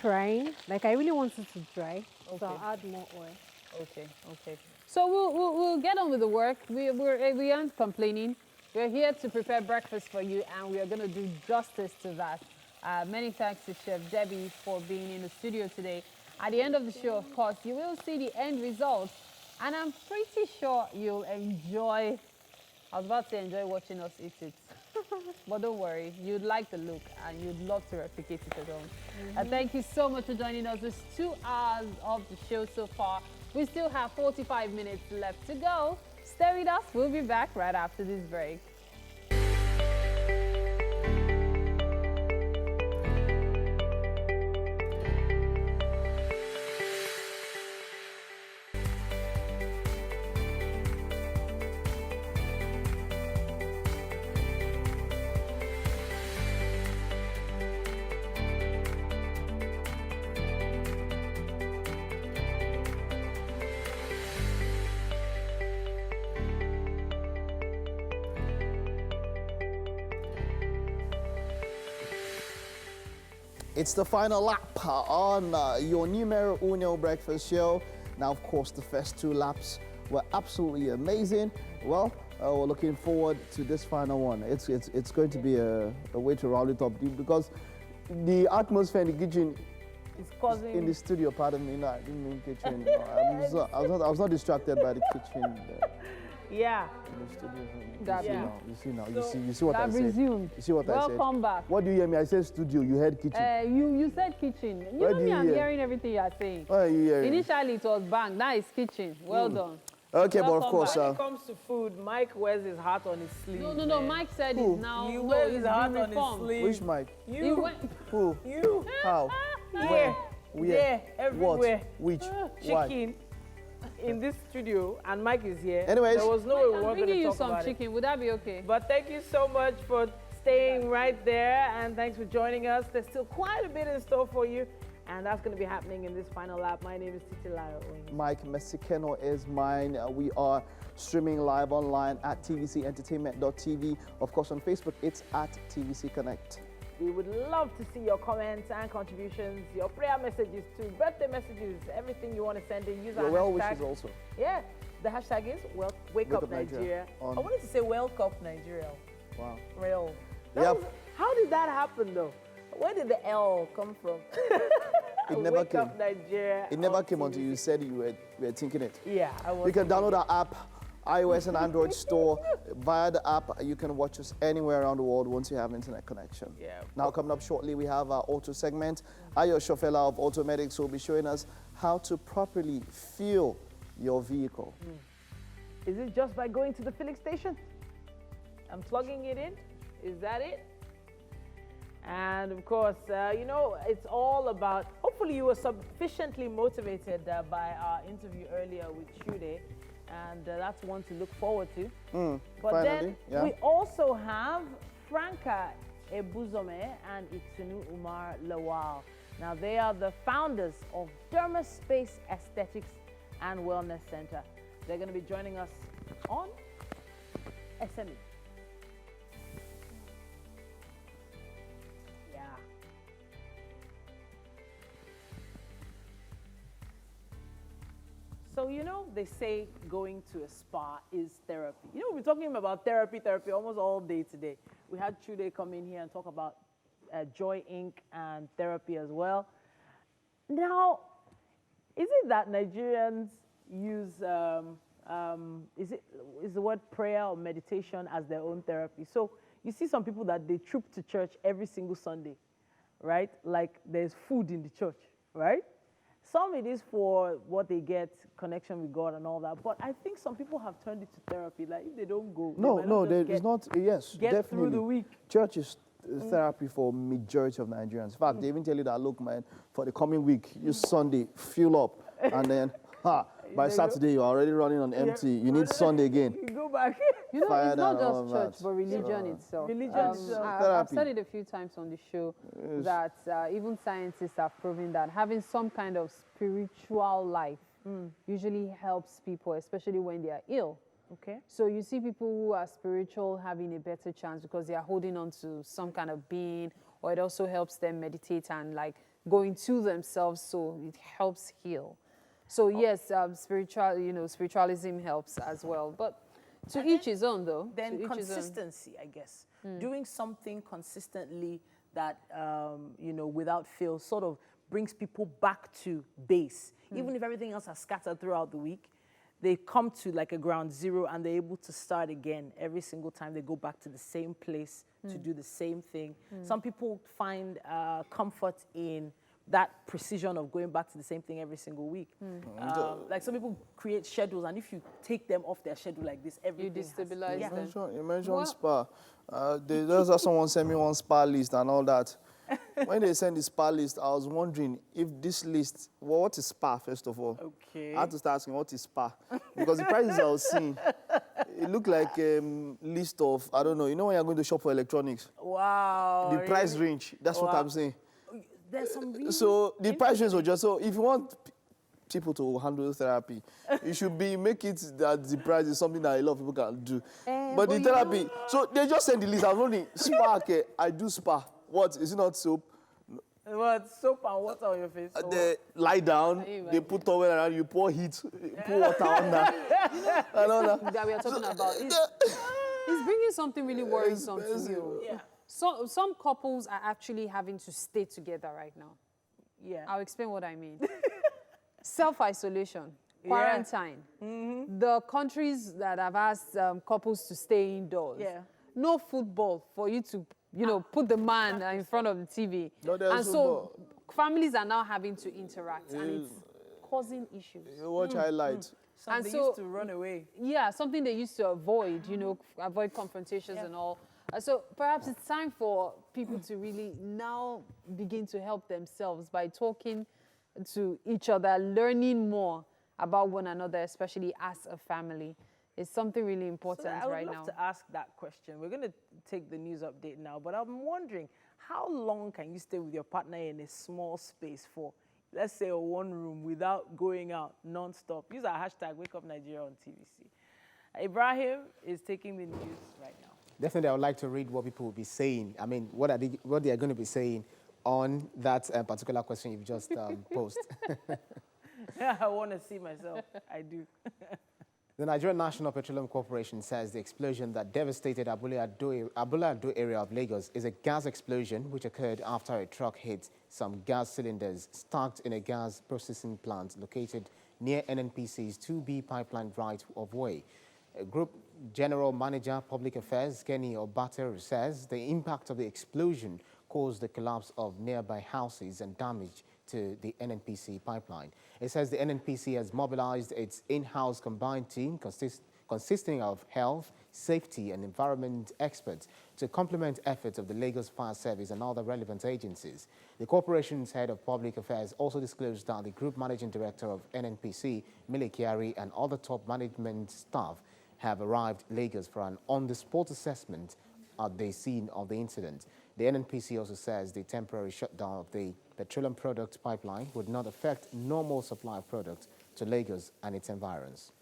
frying. Like I really want it to dry. So I'll add more oil. Okay. So we'll get on with the work. We aren't complaining. We're here to prepare breakfast for you, and we are going to do justice to that. Many thanks to Chef Debbie for being in the studio today. At the end of the show, of course, you will see the end result, and I'm pretty sure you'll enjoy I was about to enjoy watching us eat it. But don't worry, you'd like the look and you'd love to replicate it at home. And thank you so much for joining us. It's 2 hours of the show so far. We still have 45 minutes left to go. Stay with us. We'll be back right after this break. It's the final lap on your numero uno breakfast show. Now, of course, the first 2 laps were absolutely amazing. Well, we're looking forward to this final one. It's going to be a way to round it up because the atmosphere in the kitchen, It's causing... in the studio, pardon me, no, I didn't mean kitchen. No, I was not distracted by the kitchen. Yeah. In the studio. That You see what I said. Resumed. You see what I said. Welcome back. What do you hear me? I said studio. You heard kitchen. You said kitchen. You know me, I'm hearing everything you are saying. What are you hearing? Initially, it was bang. Now it's kitchen. Well done. Okay, but of Welcome course. When it comes to food, Mike wears his heart on his sleeve. No. man. Mike said he's now. He no, wears he's his heart been on his reformed. sleeve. Which mic? He You. went. Who? You. How? Where? Where? There. Everywhere. What? Which? Why? Chicken in this studio, and Mike is here. Anyways. There was no way we I'm weren't going bringing to you talk some about chicken. Would that be okay? it. But thank you so much for staying right there, and thanks for joining us. There's still quite a bit in store for you, and that's going to be happening in this final lap. My name is Titilayo. Mike Mexicano is mine. We are streaming live online at tvcentertainment.tv. Of course, on Facebook, it's at TVC Connect. We would love to see your comments and contributions, your prayer messages too, birthday messages, everything you want to send in. Use our Your well hashtag. wishes also. Yeah, the hashtag is Wake Up Nigeria. I wanted to say Welcome Nigeria. Wow. Real. Yep. How did that happen though? Where did the L come from? It never Wake came. Up Nigeria. It never on came until TVC. you said you were thinking it. Yeah, I was. You can download our app, iOS and Android store. Via the app, you can watch us anywhere around the world once you have internet connection. Yeah. Now, coming up shortly, we have our auto segment. Oshiomhole of Automedics will be showing us how to properly fuel your vehicle. Is it just by going to the filling station and plugging it in? Is that it? And of course, you know, it's all about, hopefully you were sufficiently motivated by our interview earlier with Shude, and that's one to look forward to. But Finally, then we also have Franca Ebuzome and Itunu Umar Lawal. Now they are the founders of Dermaspace Aesthetics and Wellness Center. They're going to be joining us on SME. Yeah. So, you know, they say going to a spa is therapy. You know, we're talking about therapy almost all day today. We had Chude come in here and talk about Joy Inc. and therapy as well. Now, is it that Nigerians use, is the word prayer or meditation as their own therapy? So you see some people that they troop to church every single Sunday, right? Like there's food in the church, right? Some it is for what they get, connection with God and all that. But I think some people have turned it to therapy. Like if they don't go, It's not. Yes, get definitely. through the week. Church is therapy for majority of Nigerians. In fact, they even tell you that, look, man, for the coming week, use Sunday, fuel up, and then by Saturday you're already running on empty. You need Sunday again. You go back. You know, Fire it's not down, all just of church, that. but religion itself. Religion itself. I've Therapy. said it a few times on the show that even scientists have proven that having some kind of spiritual life usually helps people, especially when they are ill. Okay. So you see people who are spiritual having a better chance because they are holding on to some kind of being, or it also helps them meditate and like go into themselves, so it helps heal. So yes, spiritualism helps as well, but to each his own though. Then To each his own. consistency, I guess. Doing something consistently that, without fail, sort of brings people back to base. Even if everything else has scattered throughout the week, they come to like a ground zero and they're able to start again every single time they go back to the same place to do the same thing. Some people find comfort in that precision of going back to the same thing every single week. Like some people create schedules, and if you take them off their schedule like this, everything You destabilize them. You mentioned spa. They just have someone send me one spa list and all that. When they send the spa list, I was wondering if this list, well, what is spa, first of all? Okay. I had to start asking, what is spa? Because the prices I was seeing, it looked like a list of, I don't know, you know when you're going to shop for electronics? Wow. The price range, that's what Wow. I'm saying. There's some really So the price range was just, so if you want people to handle therapy, you should make it that the price is something that a lot of people can do. But the therapy, so they just send the list. I was wondering, spa, okay, I do spa. What, is it not soap? What, soap and water on your face? They lie down, they put towel around you, pour heat, pour water on that. And all that. That we are talking about. It's bringing something really worrisome to you. Yeah. So, some couples are actually having to stay together right now. Yeah. I'll explain what I mean. Self-isolation, quarantine. The countries that have asked couples to stay indoors. Yeah. No football for you to, put the man in front of the TV. No, there's and football. so families are now having to interact, and it's causing issues. You watch highlights. And they used to run away. Yeah, something they used to avoid, avoid confrontations and all. So perhaps it's time for people to really now begin to help themselves by talking to each other, learning more about one another, especially as a family. It's something really important right now. I would love to ask that question. We're going to take the news update now, but I'm wondering, how long can you stay with your partner in a small space for, let's say, a one room without going out non-stop? Use our hashtag #WakeUpNigeria on TVC. Ibrahim is taking the news right now. Definitely, I would like to read what people will be saying. I mean, what they are going to be saying on that particular question you've just posed. I want to see myself. I do. The Nigerian National Petroleum Corporation says the explosion that devastated Abule-Ado area of Lagos is a gas explosion which occurred after a truck hit some gas cylinders stacked in a gas processing plant located near NNPC's 2B pipeline right of way. Group General Manager Public Affairs Kenny Obateru says the impact of the explosion caused the collapse of nearby houses and damage to the NNPC pipeline. It says the NNPC has mobilized its in-house combined team consisting of health, safety and environment experts to complement efforts of the Lagos Fire Service and other relevant agencies. The corporation's head of public affairs also disclosed that the group managing director of NNPC, Mile Kyari, and other top management staff have arrived in Lagos for an on-the-spot assessment at the scene of the incident. The NNPC also says the temporary shutdown of the petroleum product pipeline would not affect normal supply of products to Lagos and its environs.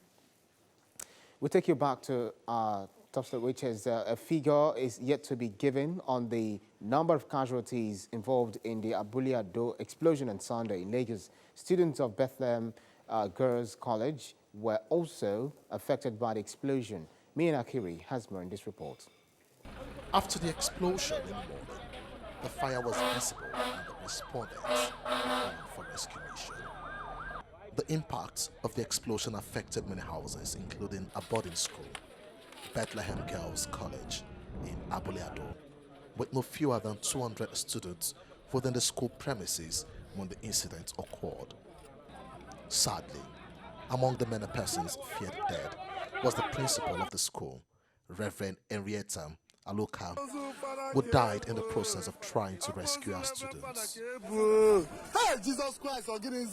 We'll take you back to our top story, which is a figure is yet to be given on the number of casualties involved in the Abule-Ado explosion on Sunday in Lagos. Students of Bethlehem Girls College were also affected by the explosion. Mian Akiri has more in this report. After the explosion in the morning, the fire was visible and the respondents called for rescue mission. The impact of the explosion affected many houses, including a boarding school, Bethlehem Girls College in Abule-Ado, with no fewer than 200 students within the school premises when the incident occurred. Sadly, among the many persons feared dead was the principal of the school, Reverend Henrietta Aloka, who died in the process of trying to rescue our students. Hey, Jesus Christ, I'm getting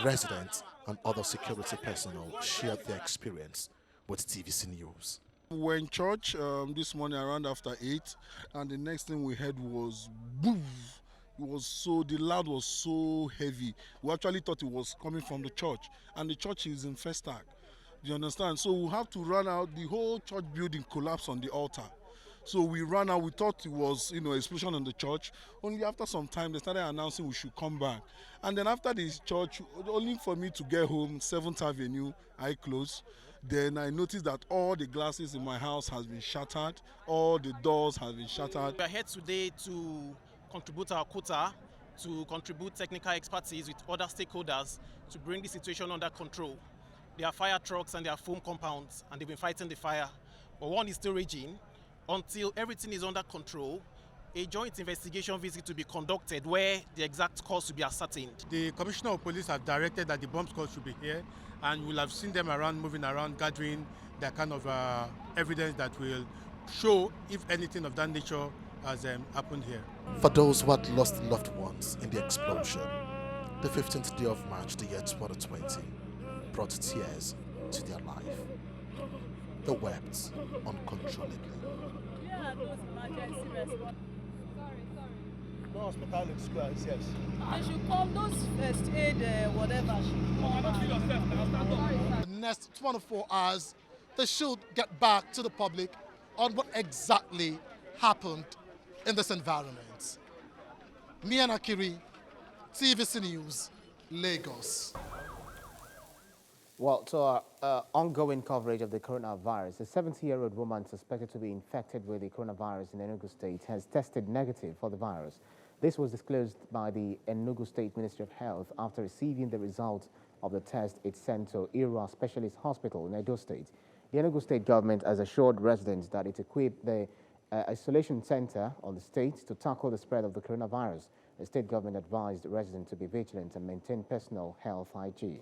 Residents and other security personnel shared their experience with TVC News. We were in church this morning around after 8, and the next thing we heard was boom. The loud was so heavy. We actually thought it was coming from the church, and the church is in Festac. Do you understand? So we have to run out. The whole church building collapsed on the altar. So we ran out. We thought it was, explosion on the church. Only after some time, they started announcing we should come back. And then after this church, only for me to get home, 7th Avenue, I closed. Then I noticed that all the glasses in my house has been shattered. All the doors have been shattered. We are here today to contribute our quota to contribute technical expertise with other stakeholders to bring the situation under control. There are fire trucks and there are foam compounds, and they've been fighting the fire. But one is still raging. Until everything is under control, a joint investigation visit to be conducted where the exact cause will be ascertained. The Commissioner of Police have directed that the bomb squad should be here, and we'll have seen them around, moving around, gathering that kind of evidence that will show if anything of that nature has happened here. For those who had lost loved ones in the explosion, the 15th day of March, the year 2020, brought tears to their life. They wept uncontrollably. Yeah, those emergency response. No hospitality squads, yes. They should call those first aid, whatever. The next 24 hours, they should get back to the public on what exactly happened in this environment. Mian Akiri, TVC News, Lagos. Well, to our ongoing coverage of the coronavirus, a 70-year-old woman suspected to be infected with the coronavirus in Enugu State has tested negative for the virus. This was disclosed by the Enugu State Ministry of Health after receiving the result of the test it sent to Ira Specialist Hospital in Edo State. The Enugu State government has assured residents that it equipped the isolation center on the state to tackle the spread of the coronavirus. The state government advised residents to be vigilant and maintain personal health hygiene.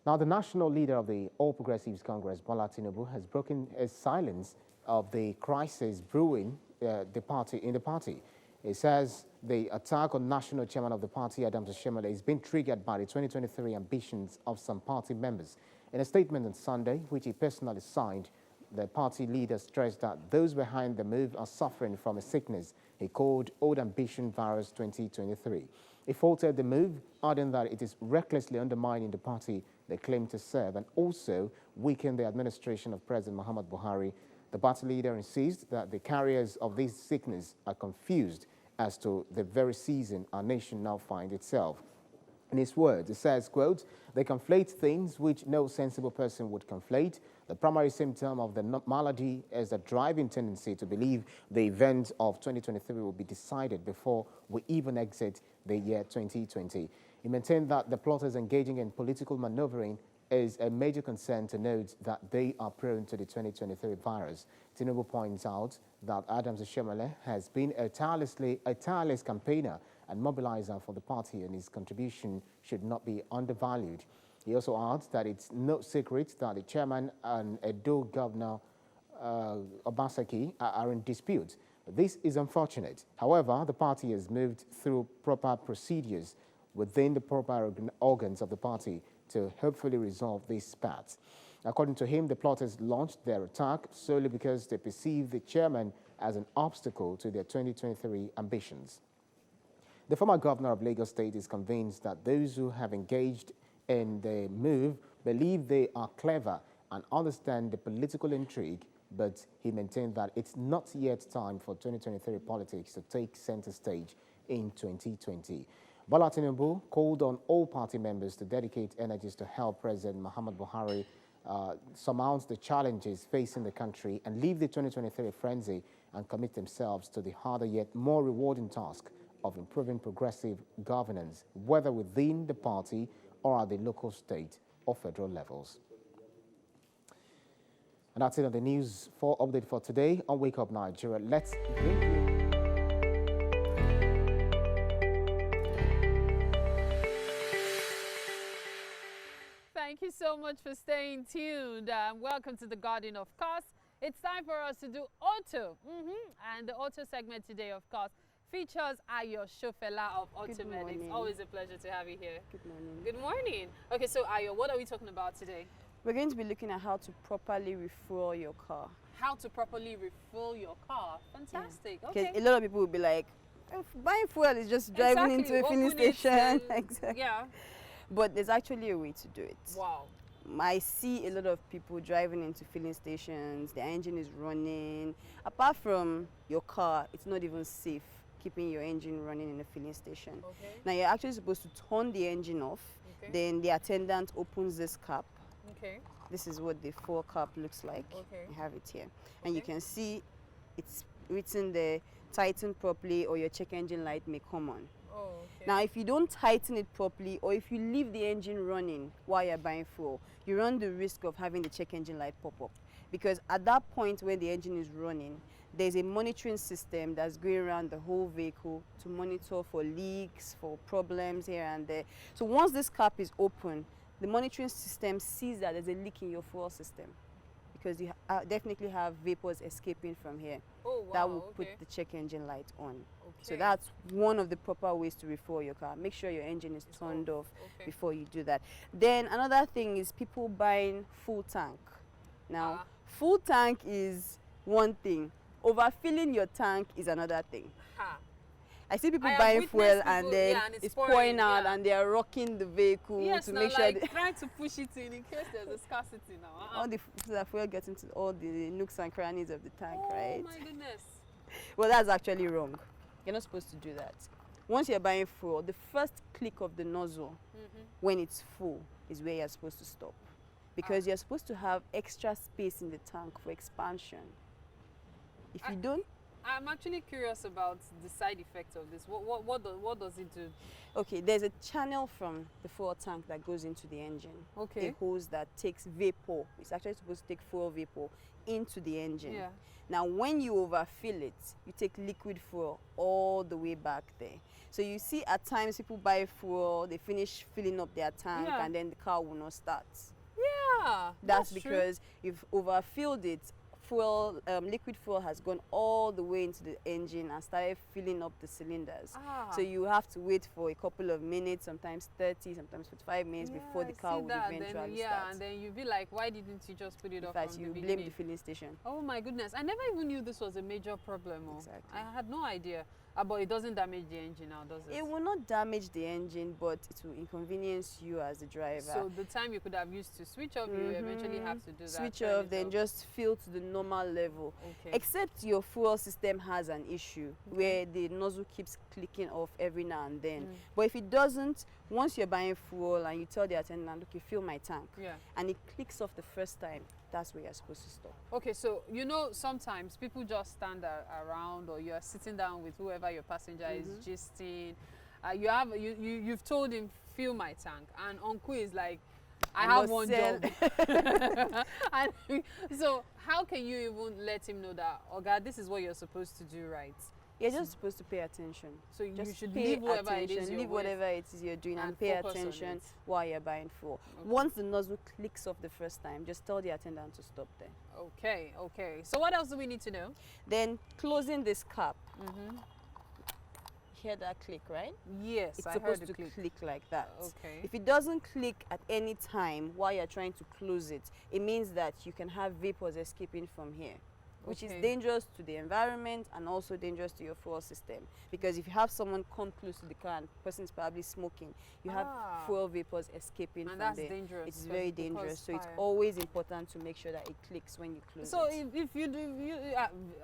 Now, the national leader of the All Progressives Congress, Bola Tinubu, has broken his silence of the crisis brewing in the party. He says the attack on national chairman of the party, Adams Oshiomhole, is being triggered by the 2023 ambitions of some party members. In a statement on Sunday, which he personally signed, the party leader stressed that those behind the move are suffering from a sickness he called Old Ambition Virus 2023. He faulted the move, adding that it is recklessly undermining the party they claim to serve and also weaken the administration of President Muhammad Buhari. The party leader insists that the carriers of this sickness are confused as to the very season our nation now finds itself. In his words, he says, quote, "They conflate things which no sensible person would conflate. The primary symptom of the malady is a driving tendency to believe the events of 2023 will be decided before we even exit the year 2020. He maintained that the plotters engaging in political maneuvering is a major concern to note that they are prone to the 2023 virus. Tinubu points out that Adams Oshiomhole has been a tireless campaigner and mobilizer for the party, and his contribution should not be undervalued. He also adds that it's no secret that the chairman and Edo Governor Obaseki are in dispute. This is unfortunate. However, the party has moved through proper procedures within the proper organs of the party to hopefully resolve these spats. According to him, the plotters launched their attack solely because they perceive the chairman as an obstacle to their 2023 ambitions. The former governor of Lagos State is convinced that those who have engaged in the move believe they are clever and understand the political intrigue, but he maintained that it's not yet time for 2023 politics to take center stage in 2020. Bola Tinubu called on all party members to dedicate energies to help President Muhammad Buhari surmount the challenges facing the country and leave the 2023 frenzy and commit themselves to the harder yet more rewarding task of improving progressive governance, whether within the party or at the local, state, or federal levels. And that's it on the news update for today on Wake Up Nigeria. Let's bring you. Thank you so much for staying tuned. Welcome to the Garden of Course. It's time for us to do auto. And the auto segment today, of course, features Ayo Shofela of Automedics. Always a pleasure to have you here. Good morning. Good morning. Okay, so Ayo, what are we talking about today? We're going to be looking at how to properly refuel your car. How to properly refuel your car. Fantastic. Because Okay. a lot of people will be like, buying fuel is just driving into a filling station. Exactly. Yeah. But there's actually a way to do it. Wow. I see a lot of people driving into filling stations, their engine is running. Apart from your car, it's not even safe keeping your engine running in a filling station. Okay. Now you're actually supposed to turn the engine off, then the attendant opens this cap. Okay. This is what the fuel cap looks like. Okay. I have it here. And you can see it's written there tighten properly, or your check engine light may come on. Oh, okay. Now, if you don't tighten it properly, or if you leave the engine running while you're buying fuel, you run the risk of having the check engine light pop up. Because at that point when the engine is running, there's a monitoring system that's going around the whole vehicle to monitor for leaks, for problems here and there. So once this cap is open, the monitoring system sees that there's a leak in your fuel system, because you definitely have vapors escaping from here. Oh, wow, that will put okay. the check engine light on. So Okay. that's one of the proper ways to refuel your car. Make sure your engine is turned off Okay. before you do that. Then another thing is people buying full tank. Now, full tank is one thing. Overfilling your tank is another thing. Ha. I see people I have buying witnessed fuel people- and then yeah, and it's pouring out yeah. and they are rocking the vehicle Yes, to now, make sure like, that trying to push it in case there's a scarcity now. all the fuel gets into all the nooks and crannies of the tank, right? Oh my goodness. Well, that's actually wrong. You're not supposed to do that. Once you're buying fuel, the first click of the nozzle when it's full is where you're supposed to stop. Because you're supposed to have extra space in the tank for expansion. If you don't, I'm actually curious about the side effects of this. What does it do? okay, there's a channel from the fuel tank that goes into the engine. Okay. A hose that takes vapor. It's actually supposed to take fuel vapor into the engine. Yeah. Now, when you overfill it, you take liquid fuel all the way back there. So you see at times people buy fuel, they finish filling up their tank, Yeah. and then the car will not start. Yeah. That's true. because you've overfilled it. Fuel, liquid fuel has gone all the way into the engine and started filling up the cylinders. Ah. So you have to wait for a couple of minutes, sometimes 30, sometimes 45 minutes before the I car see would that. eventually Then, yeah, start. and then you'll be like, why didn't you just put it off In fact, from you the blame beginning? the filling station. Oh my goodness, I never even knew this was a major problem. Oh. Exactly. I had no idea. But it doesn't damage the engine now, does it? It will not damage the engine, but it will inconvenience you as a driver. So the time you could have used to switch off, you eventually have to do that. Switch turn off, it then just fill to the normal level. Okay. Except your fuel system has an issue where the nozzle keeps clicking off every now and then. But if it doesn't, once you're buying fuel and you tell the attendant, okay, fill my tank, Yeah. and it clicks off the first time, that's where you're supposed to stop. Okay, so you know sometimes people just stand around, or you're sitting down with whoever your passenger is gisting. You've told him fill my tank, and Uncle is like, I have must one sell. job. And so how can you even let him know that, oh God, this is what you're supposed to do, right? You're just supposed to pay attention. So you Just should pay leave whatever it attention, is you're leave with whatever it is you're doing and and pay focus on attention it. while you're buying fuel. Once the nozzle clicks off the first time, just tell the attendant to stop there. Okay, okay. So what else do we need to know? Then closing this cap. Hear that click, right? Yes, It's I supposed heard to the click. click like that. Okay. If it doesn't click at any time while you're trying to close it, it means that you can have vapors escaping from here, which is Okay. dangerous to the environment and also dangerous to your fuel system. Because if you have someone come close to the car and the person is probably smoking, you have fuel vapors escaping And from that's there. dangerous It's 'cause very it could cause dangerous. So it's fire. always important to make sure that it clicks when you close So it. if you do,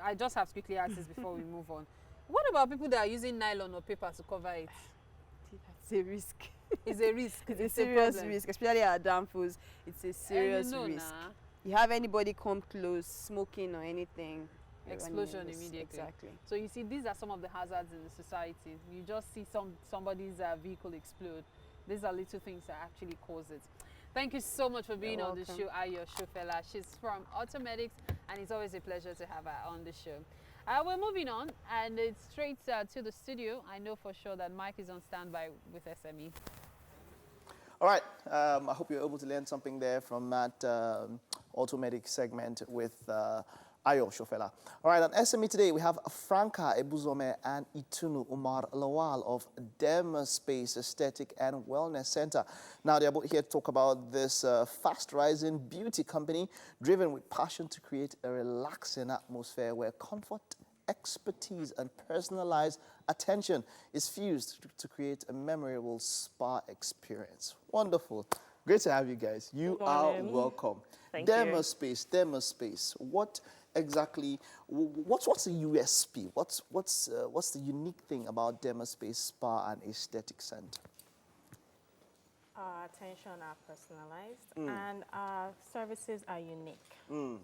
I just have to quickly ask this before we move on. What about people that are using nylon or paper to cover it? It's a risk. It's a risk. It's a serious problem. risk, especially at Danfo's. It's a serious know risk. nah. You have anybody come close, smoking or anything, you're running a Explosion risk. immediately. Exactly. So you see, these are some of the hazards in the society. You just see somebody's vehicle explode. These are little things that actually cause it. Thank you so much for being You're on the welcome. show, Ayo Shofela. She's from Automedics, and it's always a pleasure to have her on the show. We're moving on, and it's straight to the studio. I know for sure that Mike is on standby with SME. All right, I hope you're able to learn something there from that Automedic segment with Ayo Shofela. All right, on SME today, we have Franca Ebuzome and Itunu Umar Lawal of Space Aesthetic and Wellness Center. Now, they're both here to talk about this fast-rising beauty company driven with passion to create a relaxing atmosphere where comfort, expertise, and personalized attention is fused to create a memorable spa experience. Wonderful. Great to have you guys. You are welcome. Thank you. Dermaspace. What exactly? What's the USP? What's the unique thing about Dermaspace Spa and Aesthetic Center? Our attention are personalized and our services are unique.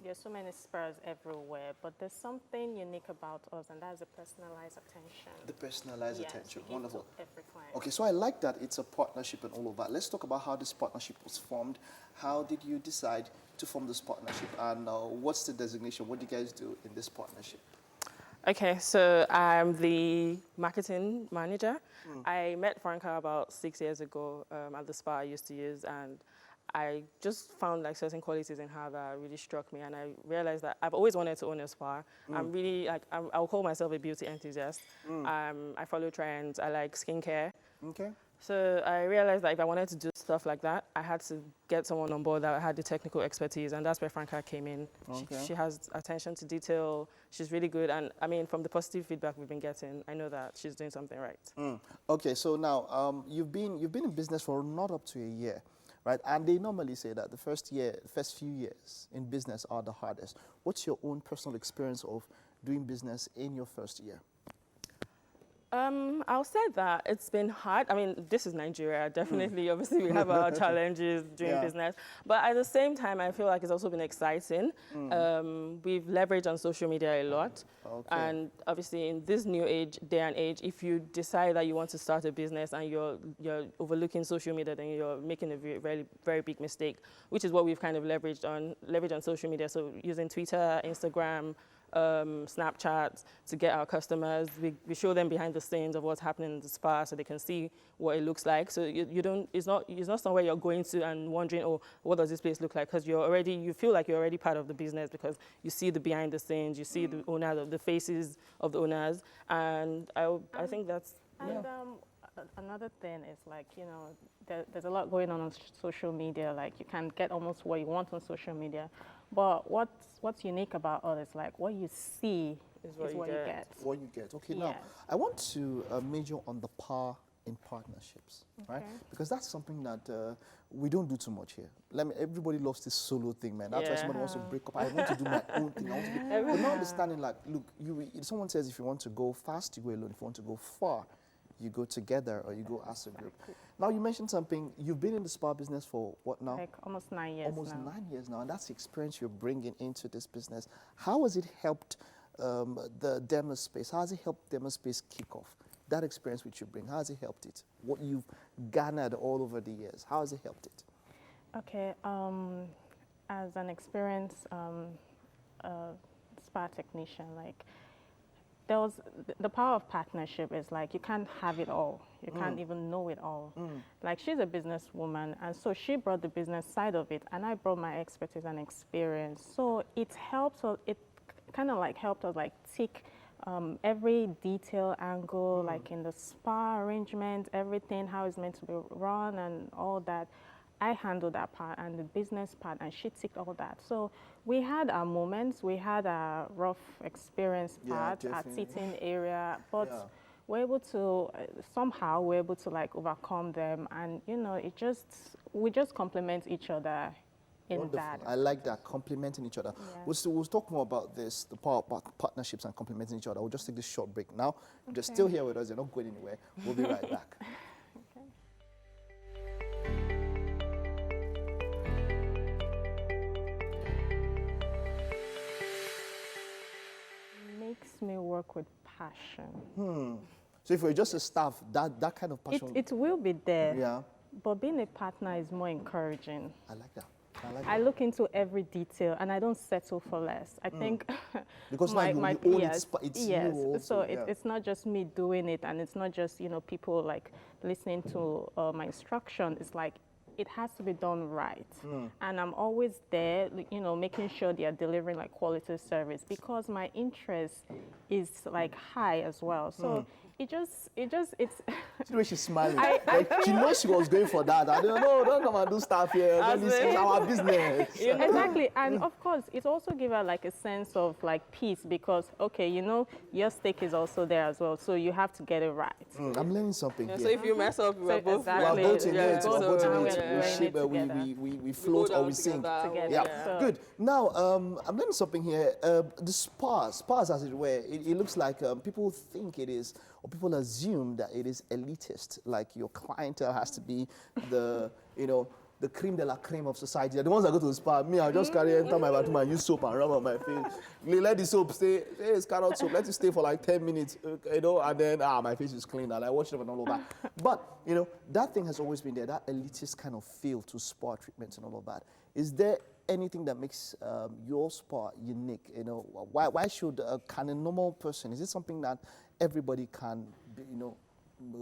There's so many spas everywhere, but there's something unique about us, and that's the personalized attention. The personalized attention, we give wonderful. to every client. Okay, so I like that it's a partnership and all of that. Let's talk about how this partnership was formed. How did you decide to form this partnership, and what's the designation? What do you guys do in this partnership? Okay, so I'm the marketing manager. I met Franca about 6 years ago at the spa I used to use, and I just found like certain qualities in her that really struck me, and I realized that I've always wanted to own a spa. I'm really like, I'll call myself a beauty enthusiast. I follow trends. I like skincare. Okay. So I realized that if I wanted to do stuff like that, I had to get someone on board that had the technical expertise, and that's where Franca came in. Okay. She has attention to detail. She's really good, and I mean, from the positive feedback we've been getting, I know that she's doing something right. Okay, so now you've been in business for not up to a year, right? And they normally say that the first few years in business are the hardest. What's your own personal experience of doing business in your first year? I'll say that it's been hard. I mean, this is Nigeria, definitely. Obviously, we have our challenges doing business. But at the same time, I feel like it's also been exciting. We've leveraged on social media a lot. Okay. And obviously, in this new day and age, if you decide that you want to start a business and you're overlooking social media, then you're making a very, very big mistake, which is what we've kind of leveraged on social media. So using Twitter, Instagram, Snapchat to get our customers. We show them behind the scenes of what's happening in the spa so they can see what it looks like. So it's not somewhere you're going to and wondering, oh, what does this place look like? Because you feel like you're already part of the business because you see the behind the scenes, you see the owners, the faces of the owners, and I think that's. And another thing is like, there's a lot going on social media. Like you can get almost what you want on social media, but what's unique about us is like what you see is what you get. What you get. Okay, now I want to major on the power in partnerships, right? Because that's something that we don't do too much here. Everybody loves this solo thing, man. That's why somebody wants to break up. I want to do my own thing. I want to be, but not understanding like, look, someone says if you want to go fast, you go alone. If you want to go far, you go together or you go as a group. Now, you mentioned something. You've been in the spa business for what now? Like almost 9 years Almost now. 9 years now, and that's the experience you're bringing into this business. How has it helped the demo space? How has it helped demo space kick off? That experience which you bring, how has it helped it? What you've garnered all over the years, how has it helped it? Okay, as an experienced spa technician, like, the power of partnership is like you can't have it all. You can't even know it all. Like she's a businesswoman, and so she brought the business side of it, and I brought my expertise and experience. So it helped us. It kind of like helped us like tick every detail angle, like in the spa arrangement, everything, how it's meant to be run, and all that. I handled that part and the business part, and she ticked all that. So we had our moments, we had our rough experience part, our teething area, but we're able to, somehow we're able to like overcome them, and we just complement each other in Wonderful. that. I like that, complementing each other. We'll talk more about this, the power of partnerships and complementing each other. We'll just take this short break now. You're still here with us, you're not going anywhere. We'll be right back. Makes me work with passion. So if you're just a staff, that kind of passion... It will be there. Yeah. But being a partner is more encouraging. I like that. I look into every detail and I don't settle for less. I think because now you own it, it's yes. you also, So it's not just me doing it, and it's not just people like listening to my instruction. It's like it has to be done right, and I'm always there, making sure they are delivering like quality service, because my interest is like high as well. So it's. See the way she's smiling. She knows she was going for that. I don't know, don't come and do stuff here. This is our business. Exactly, and of course, it also gives her like a sense of like peace, because your stake is also there as well, so you have to get it right. I'm learning something here. So if you mess up, we're both in it. We float or we sink. Yeah, good. Now, I'm learning something here. The spas, as it were, it looks like people think it is, or people assume that it is elitist, like your clientele has to be the, the cream de la creme of society. The ones that go to the spa, me, I'll just enter my bathroom and use soap and rub on my face. Let the soap stay, hey, it's carrot soap, let it stay for like 10 minutes, and then, my face is clean, and I wash it up and all of that. But, that thing has always been there, that elitist kind of feel to spa treatments and all of that. Is there anything that makes your spa unique? Why should, can a normal person, is it something that everybody can,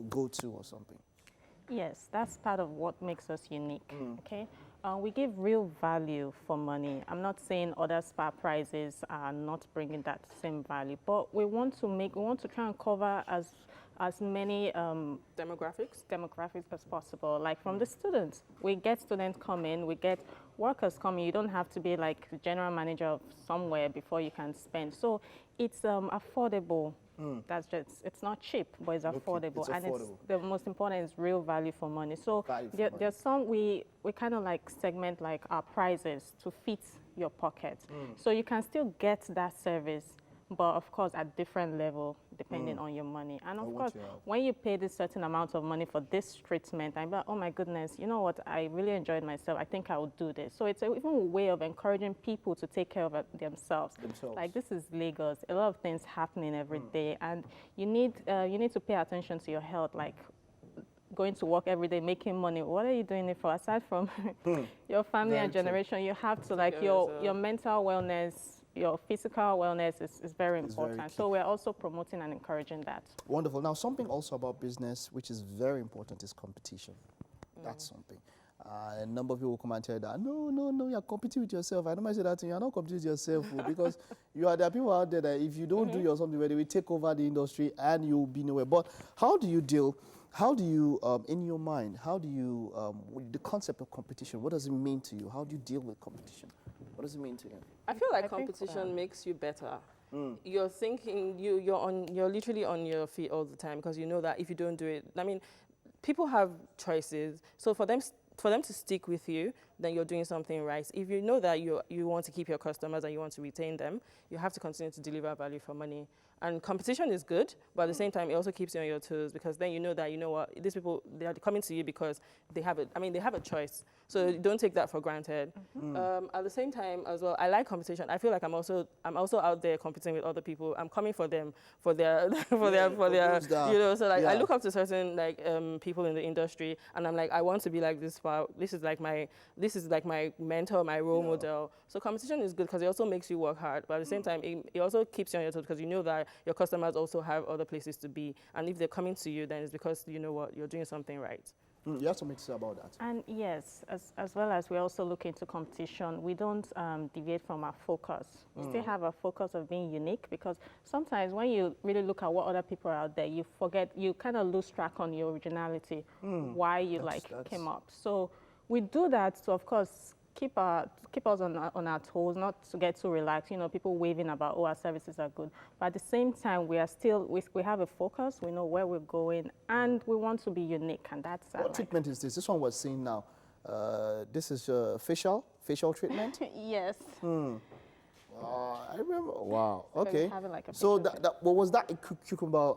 go to or something? Yes, that's part of what makes us unique, okay? We give real value for money. I'm not saying other spa prices are not bringing that same value, but we want to try and cover as many demographics as possible. Like from the students, we get students come in, we get workers come in. You don't have to be like the general manager of somewhere before you can spend. So it's affordable. That's just, it's not cheap, but it's affordable. It's and affordable. the most important is real value for money. So there's some, we kind of like segment like our prices to fit your pocket. So you can still get that service, but of course at different level depending on your money. And of course, when you pay this certain amount of money for this treatment, I'm like, oh my goodness, you know what, I really enjoyed myself, I think I will do this. So it's even a way of encouraging people to take care of themselves. Like this is Lagos, a lot of things happening every day, and you need to pay attention to your health, like going to work every day, making money. What are you doing it for? Aside from your family and generation, you have to like your mental wellness, your physical wellness is very important. So we're also promoting and encouraging that. Wonderful. Now, something also about business, which is very important, is competition. That's something. A number of people will come and tell you that, no, you're competing with yourself. I don't mind say that to you. You're not competing with yourself because there are people out there that if you don't do your something, where they will take over the industry and you'll be nowhere. But how do you deal? How do you, in your mind, how do you, the concept of competition, what does it mean to you? How do you deal with competition? What does it mean to you? I feel like competition makes you better. You're thinking, you're literally on your feet all the time because you know that if you don't do it, I mean, people have choices. So for them to stick with you, then you're doing something right. If you know that you want to keep your customers and you want to retain them, you have to continue to deliver value for money. And competition is good, but at the same time, it also keeps you on your toes because then you know that, you know what, these people, they are coming to you because they have a choice. So don't take that for granted. At the same time as well, I like competition. I feel like I'm also out there competing with other people. I'm coming for them, for their, so like I look up to certain like people in the industry and I'm like, I want to be like this. This is like my mentor, my role model. So competition is good because it also makes you work hard, but at the same time, it also keeps you on your toes because you know that your customers also have other places to be. And if they're coming to you, then it's because you know what, you're doing something right. You have something to say about that. And yes, as well as we also look into competition, we don't deviate from our focus. We still have a focus of being unique because sometimes when you really look at what other people are out there, you forget, you kind of lose track on your originality, why you came up. So we do that to, of course, keep us on our toes, not to get too relaxed. You know, people waving about, oh, our services are good. But at the same time, we are still, we have a focus, we know where we're going, and we want to be unique, and that's what treatment is this? This one we're seeing now. This is facial treatment? Yes. I remember. Wow. Okay. Like so what was that cucumber?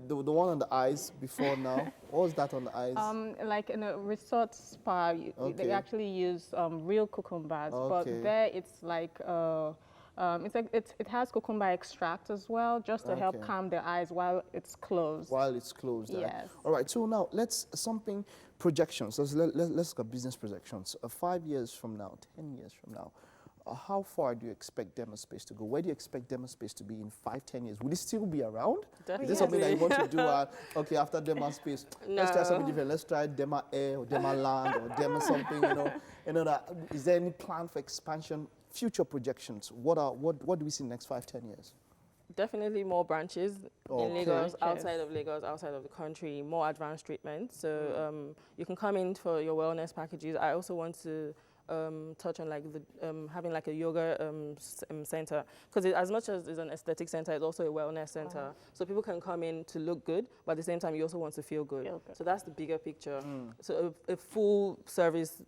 The one on the eyes before now. What was that on the eyes? Like in a resort spa, they actually use real cucumbers, but there it's like it has cucumber extract as well, just to help calm the eyes while it's closed. Yes. All right. So now projections. Let's look at business projections. 5 years from now, 10 years from now. How far do you expect Demaspace to go? Where do you expect Demaspace to be in 5-10 years? Will it still be around? Definitely. Is this something that you want to do? After Demaspace, let's try something different. Let's try Dema Air or Dema Land or Dema something. Is there any plan for expansion? Future projections. What do we see in the next 5-10 years? Definitely more branches in Lagos, outside of Lagos, outside of the country, more advanced treatment. So you can come in for your wellness packages. I also want to touch on like the having like a yoga center, because as much as it's an aesthetic center, it's also a wellness center. So people can come in to look good, but at the same time you also want to feel good. So that's the bigger picture. So a full service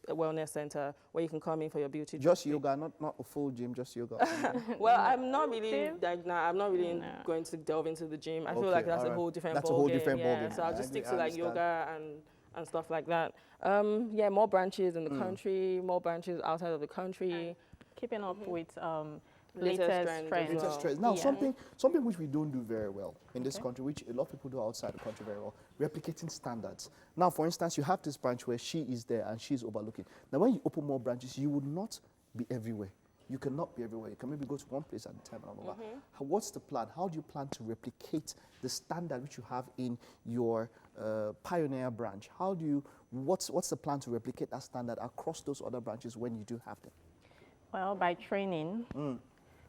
wellness center where you can come in for your beauty. Just yoga, not a full gym, just yoga. Well, I'm not really like I'm not really going to delve into the gym. I feel like that's a whole different ball game. So I'll just stick to like yoga and stuff like that. Yeah, more branches in the country, more branches outside of the country. Keeping up with latest trends. Now, something which we don't do very well in this country, which a lot of people do outside the country very well, replicating standards. Now, for instance, you have this branch where she is there and she's overlooking. Now, when you open more branches, you would not be everywhere. You cannot be everywhere. You can maybe go to one place at a time. What's the plan? How do you plan to replicate the standard which you have in your pioneer branch? What's the plan to replicate that standard across those other branches when you do have them? Well, by training.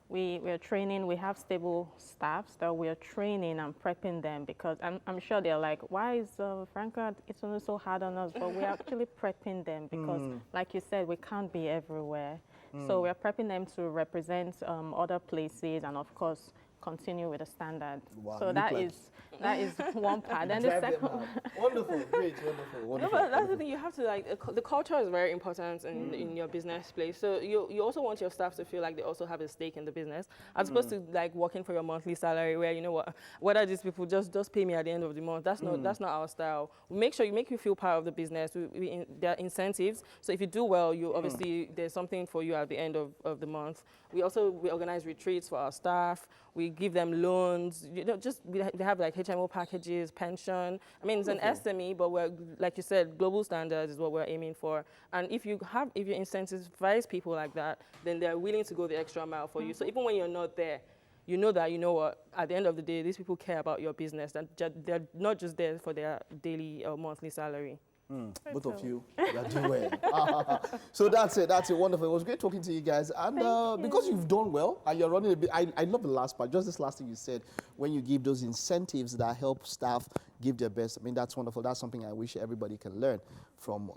We're training, we have stable staffs that we're training and prepping them, because I'm sure they're like, why is Franca, it's only so hard on us? But we're actually prepping them because, like you said, we can't be everywhere. So we're prepping them to represent other places and, of course, continue with the standard. Wow, so that is one part. Then the second, wonderful, great, wonderful. No, but that's the thing. You have to like the culture is very important in your business place. So you also want your staff to feel like they also have a stake in the business, as opposed to like working for your monthly salary, where you know what are these people just pay me at the end of the month. That's not our style. We make sure you make you feel part of the business. There are incentives. So if you do well, you obviously there's something for you at the end of the month. We organize retreats for our staff. We give them loans. You know, they have like HMO packages, pension. I mean, it's an SME, but we're, like you said, global standards is what we're aiming for. And if you incentivize people like that, then they're willing to go the extra mile for you. So even when you're not there, you know that, you know what, at the end of the day, these people care about your business. And they're not just there for their daily or monthly salary. Both of you are doing well. So that's it, wonderful. It was great talking to you guys. And because you've done well and you're running a bit, I love the last part, just this last thing you said, when you give those incentives that help staff give their best. I mean, that's wonderful. That's something I wish everybody can learn from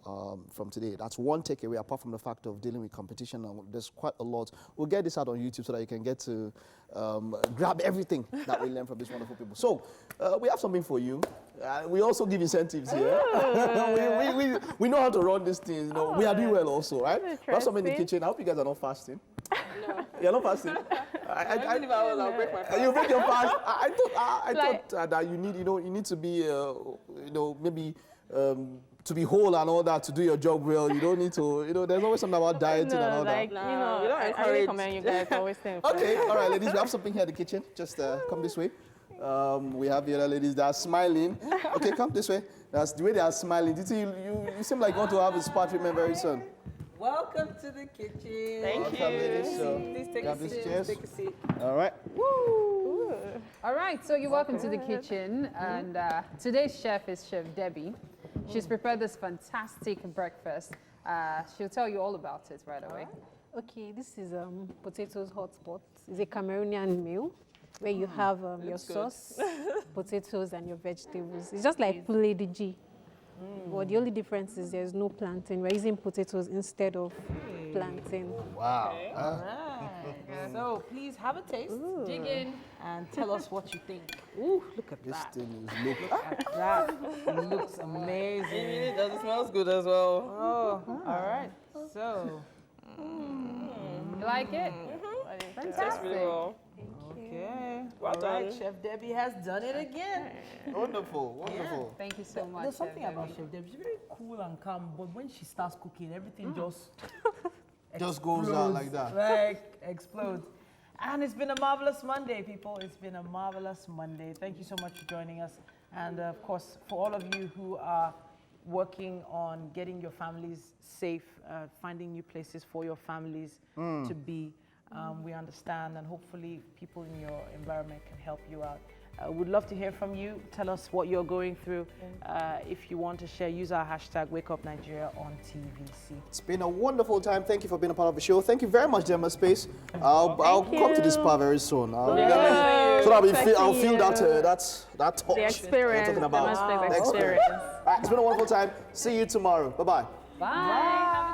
today. That's one takeaway, apart from the fact of dealing with competition. And there's quite a lot. We'll get this out on YouTube so that you can get to grab everything that we learn from these wonderful people. So we have something for you. We also give incentives here. we know how to run these things. You know, we are doing well also, right? We have something in the kitchen. I hope you guys are not fasting. No. You're not fasting? I'll break my fast. You break your fast? I thought that you need to be, maybe to be whole and all that, to do your job well. You don't need to, there's always something about dieting and all that. I recommend you guys always stay in front. Okay, all right, ladies, we have something here in the kitchen. Just come this way. We have the other ladies that are smiling. Okay, come this way. That's the way they are smiling. You seem like you want to have a spa treatment very soon. Welcome to the kitchen. Thank you. Ladies. So, please take a seat. Take a seat. All right. Woo! All right, so you're welcome to the kitchen. And today's chef is Chef Debbie. She's prepared this fantastic breakfast. She'll tell you all about it right away. Okay, this is potatoes hotspot. It's a Cameroonian meal where you have your sauce, potatoes, and your vegetables. It's just like poulet de G. But the only difference is there's no plantain. We're using potatoes instead of plantain. Wow. Okay. All right. So please have a taste, dig in, and tell us what you think. Ooh, look at that. This thing is look. Look at that. It looks amazing. It does. It smells good as well. Oh, all right. So. You like it? It tastes really well. Okay. Well all right, done. Chef Debbie has done it again. Wonderful, wonderful. Yeah. Thank you so much. There's something Chef about Debbie. Chef Debbie. She's very cool and calm, but when she starts cooking, everything just goes out like that. Like explodes. And it's been a marvelous Monday, people. It's been a marvelous Monday. Thank you so much for joining us. And of course, for all of you who are working on getting your families safe, finding new places for your families to be. We understand, and hopefully people in your environment can help you out. We'd love to hear from you. Tell us what you're going through. If you want to share, use our hashtag WakeUpNigeria on TVC. It's been a wonderful time. Thank you for being a part of the show. Thank you very much, Gemma Space. I'll come to this spa very soon. So that I'll feel that touch. The experience. You're talking about. The experience. All right, it's been a wonderful time. See you tomorrow. Bye-bye. Bye.